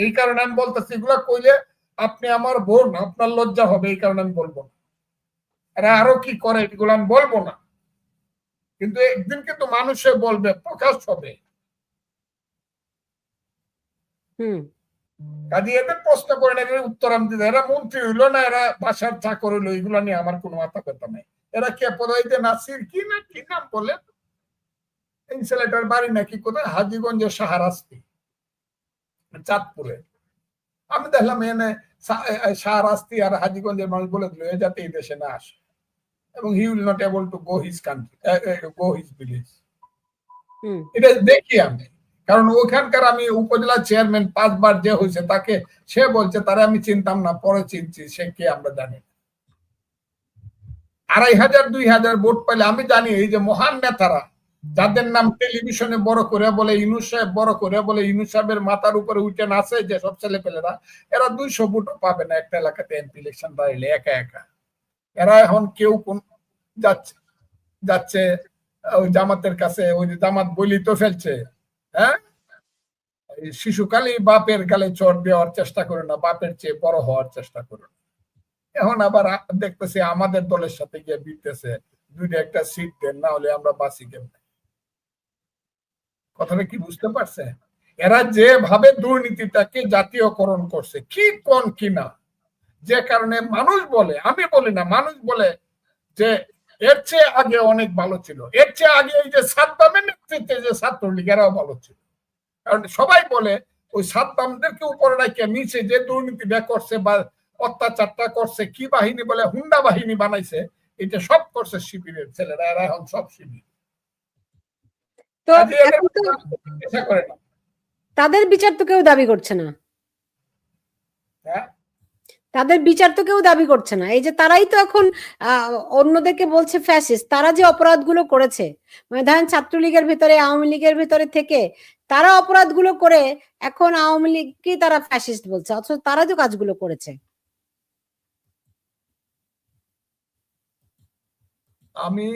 এই কারণে আমি বলতেছি, এগুলো কইলে আপনি আমার বোন, আপনার লজ্জা হবে, এই কারণে আমি বলবো না। এরা আরো কি করে এগুলো আমি বলবো না, কিন্তু একদিন কিন্তু মানুষে বলবে, প্রকাশ হবে। কাজে এদের প্রশ্ন করে না, এদের উত্তর আমি দিতে, এরা মন্ত্রী হইলো না, এরা বাসার চাকর হইলো, এগুলো নিয়ে আমার কোনো মাথা ব্যথা নাই। এরা কে পদাইতে নাসির কি না কি নাম বলে, এই ছেলেটার বাড়ি নাকি কোথায় হাজীগঞ্জের শাহরাস্তি, চাঁদপুরে। আমি দেখলাম এনে শাহরাস্তি আর হাজীগঞ্জের মানুষ বলে দিল যাতে এই দেশে না আসে, এবং he will not able to go his country, go his village. এটা দেখি আমি, কারণ ওখানকার আমি উপজেলা চেয়ারম্যান 5 বার যে হয়েছে, তাকে সে বলছে তারা আমি চিনতাম না, পরে চিনছি, সে কে আমরা জানি। 2500-2000 ভোট পেলে আমি জানি এই যে মহান নেতারা যাদের নাম টেলিভিশনে বড় করে বলে ইউনূস সাহেব, বড় করে বলে ইউনূস সাহেবের মাথার উপরে উঠে নাচে যে সব ছেলেপেলেরা, এরা 200 ভোটও পাবে না একটা এলাকাতে এমপি ইলেকশন দাঁড়িয়ে একা একা। এরা এখন কেউ কোন যাচ্ছে ওই জামাতের কাছে, ওই যে জামাত বলি তো ফেলছে, হ্যাঁ, শিশুকালই বাপের গালে চড় দেওয়ার চেষ্টা করে না, বাপের চেয়ে বড় হওয়ার চেষ্টা করে। এখন আবার দেখতেছি আমাদের দলের সাথে গিয়ে বিতেছে, দুইটা একটা সিট দেন, না হলে আমরা বাঁচি কেমন। কথাটা কি বুঝতে পারছে? এরা যেভাবে দুর্নীতিটাকে জাতীয়করণ করছে, কি কোন কিনা, যে কারণে মানুষ বলে, আমি বলি না, মানুষ বলে যে এর চেয়ে আগে অনেক ভালো ছিল, এর চেয়ে আগে এই যে সাদ্দামের নেতৃত্বে যে ছাত্রলীগ, এরাও ভালো ছিল। কারণ সবাই বলে ওই সাদ্দামদেরকে উপরে রাখে নিচে যে দুর্নীতিটা করছে বা অত্যাচারটা করছে, কি বাহিনী বলে, হুন্ডা বাহিনী বানাইছে, এটা সব করছে শিবিরের ছেলেরা, এরা এখন সব শিবির। তো তাদের বিচার তো কেউ দাবি করছে না, তাদের বিচার তো কেউ দাবি করছে না। এই যে তারাই তো এখন অন্যদেরকে বলছে ফ্যাসিস্ট, তারা যে অপরাধগুলো করেছে, মানে ধরেন ছাত্রলীগের ভিতরে, আওয়ামী লীগের ভিতরে থেকে তারা অপরাধগুলো করে এখন আওয়ামী লীগকে তারা ফ্যাসিস্ট বলছে, অথচ তারা যে কাজগুলো করেছে। আমি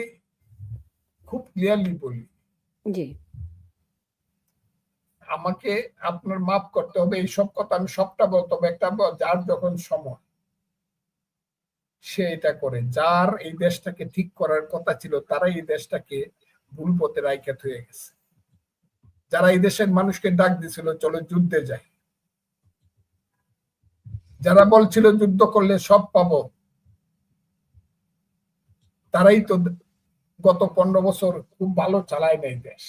খুব ক্লিয়ারলি বলি, জি, আমাকে আপনার মাফ করতে হবে, এইসব কথা আমি সবটা বলতে হবে, একটা যার যখন সময় সে এটা করে, যার এই দেশটাকে ঠিক করার কথা ছিল, তারা এই দেশটাকে ভুল পথে রাইখা হয়ে গেছে। যারা এই দেশের মানুষকে ডাক দিছিল চলো যুদ্ধে যাই, যারা বলছিল যুদ্ধ করলে সব পাবো, তারাই তো গত 15 বছর খুব ভালো চালায় নাই দেশ।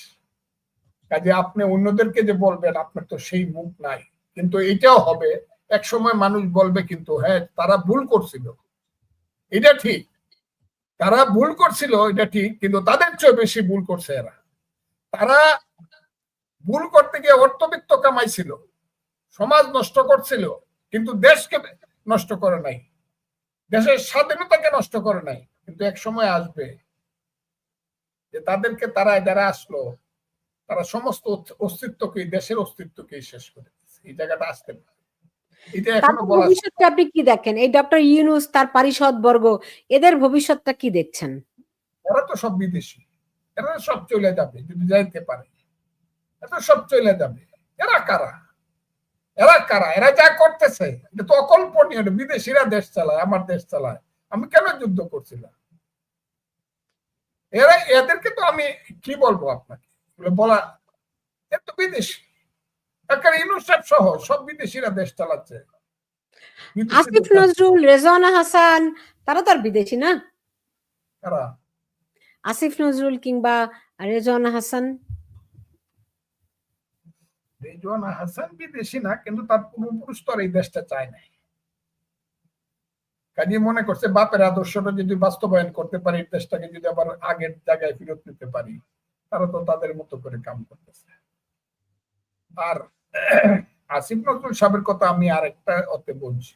কাজে আপনি অন্যদেরকে যে বলবেন, আপনার তো সেই মুখ নাই। কিন্তু এটাও হবে, এক সময় মানুষ বলবে কিন্তু হ্যাঁ তারা ভুল করছিল, এটা ঠিক, তারা ভুল করছিল, এটা ঠিক, কিন্তু তাদের চেয়ে বেশি ভুল করছে এরা। তারা ভুল করতে গিয়ে অর্থবিত্ত কামাইছিল, সমাজ নষ্ট করছিল, কিন্তু দেশকে নষ্ট করে নাই, দেশের স্বাধীনতাকে নষ্ট করে নাই। কিন্তু এক সময় আসবে যে তাদেরকে, তারা যারা আসলো, তারা সমস্ত অস্তিত্বকে, দেশের অস্তিত্বকে শেষ করে দিচ্ছে। এই জায়গাটা আসতে পারে। এটা এখনো বলা। ভবিষ্যৎটা আপনি কি দেখেন? এই ডক্টর ইউনূস, তার পারিষদ বর্গ, এদের ভবিষ্যৎটা কি দেখছেন? এরা তো সব বিদেশি, এরা সব চলে যাবে যদি যাইতে পারে, এরা সব চলে যাবে। এরা কারা? এরা কারা? এরা যা করতেছে এটা তো অকল্পনীয়। বিদেশিরা দেশ চালায়, আমার দেশ চালায়, আমি কেন যুদ্ধ করছিলাম? এরা, এদেরকে তো আমি কি বলবো আপনাকে, বলা, এ তো বিদেশি, ইউনূস সহ সব বিদেশিরা দেশ চালাচ্ছে। আসিফ নজরুল, রেজওয়ানা হাসান, তারা তো আর বিদেশি না। কারা? আসিফ নজরুল কিংবা রেজওয়ানা হাসান। রেজওয়ানা হাসান বিদেশি না, কিন্তু তার পূর্বপুরুষ তো আর এই দেশটা চায় নাই। কাজে মনে করছে বাপের আদর্শটা যদি বাস্তবায়ন করতে পারি, দেশটাকে যদি আবার আগের জায়গায় ফেরত নিতে পারি, তারা তো তাদের মতো করে কাম করতেছে। আর আসিফ নজরুল সাহেবের কথা আমি আরেকটা অতে বলছি,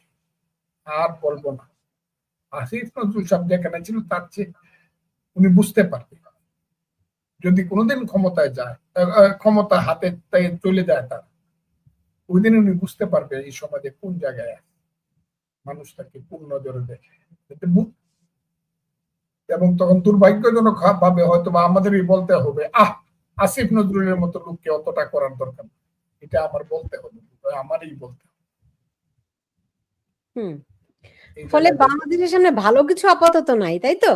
আর বলবো না। আসিফ নজরুল সাহেব যেখানে ছিল তার চেয়ে উনি বুঝতে পারতেন যদি কোনোদিন ক্ষমতায় যায়, ক্ষমতা হাতে চলে যায় তার, ওই দিন উনি বুঝতে পারবে এই সমাজে কোন জায়গায় আছে, মানুষ তাকে কোন নজরে দেখে। এবং তখন দুর্ভাগ্যজনক ভাবে হয়তো বা আমাদেরই বলতে হবে, আসিফ নজরুলের মতো লোককে অতটা করার দরকার, এটা আমার বলতে হবে, আমারই বলতে হবে। ফলে বাংলাদেশের সামনে ভালো কিছু আপাতত নাই, তাই তো?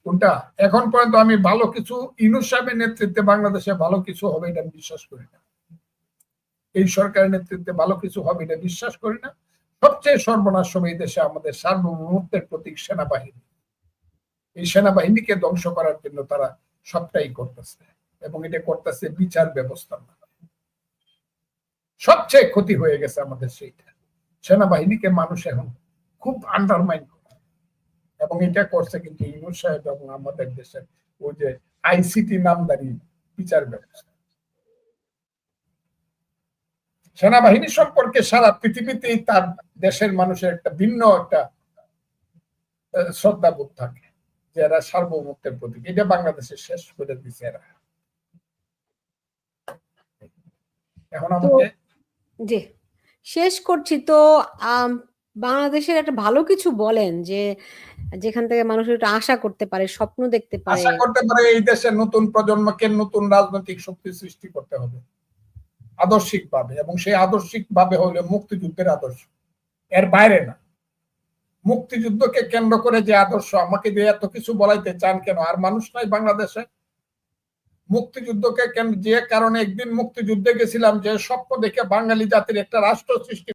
কোনটা এখন পর্যন্ত আমি ভালো কিছু, ইউনূস সাহেবের নেতৃত্বে বাংলাদেশে ভালো কিছু হবে এটা বিশ্বাস করি না। এই সরকারের নেতৃত্বে ভালো কিছু হবে এটা বিশ্বাস করি না। সবচেয়ে সর্বনাশ হবে এই দেশে আমাদের সার্বভৌমত্বের প্রতীক সেনাবাহিনী। এই সেনাবাহিনীকে ধ্বংস করার জন্য তারা সবটাই করতেছে, এবং এটা করতেছে বিচার ব্যবস্থার মাধ্যমে। সবচেয়ে ক্ষতি হয়ে গেছে আমাদের সেইটা, সেনাবাহিনীকে মানুষ এখন খুব আন্ডারমাইন করে, এবং এটা করছে কিন্তু ইউনূস সাহেব এবং আমাদের দেশের ওই যে আইসিটি নামদারি বিচার ব্যবস্থা। সেনাবাহিনী সম্পর্কে সারা পৃথিবীতেই তার দেশের মানুষের একটা ভিন্ন একটা শ্রদ্ধাবোধ থাকে, যে এরা সার্বভৌমত্বের প্রতীক। এটা বাংলাদেশে শেষ করে দিচ্ছে এরা। এখন আমাকে জি শেষ করছি তো। বাংলাদেশের একটা ভালো কিছু বলেন যে যেখান থেকে মানুষ একটু আশা করতে পারে, স্বপ্ন দেখতে পারে। আশা করতে পারে এই দেশের নতুন প্রজন্মকে নতুন রাজনৈতিক শক্তি সৃষ্টি করতে হবে আদর্শিক ভাবে, এবং সেই আদর্শিক ভাবে হলে মুক্তিযুদ্ধের আদর্শ, এর বাইরে না। মুক্তিযুদ্ধকে কেন্দ্র করে যে আদর্শ, আমাকে দিয়ে এত কিছু বলাইতে চান কেন? আর মানুষ নাই বাংলাদেশে? মুক্তিযুদ্ধকে যে কারণে একদিন মুক্তিযুদ্ধে গেছিলাম, যে স্বপ্ন দেখে বাঙালি জাতির একটা রাষ্ট্র সৃষ্টি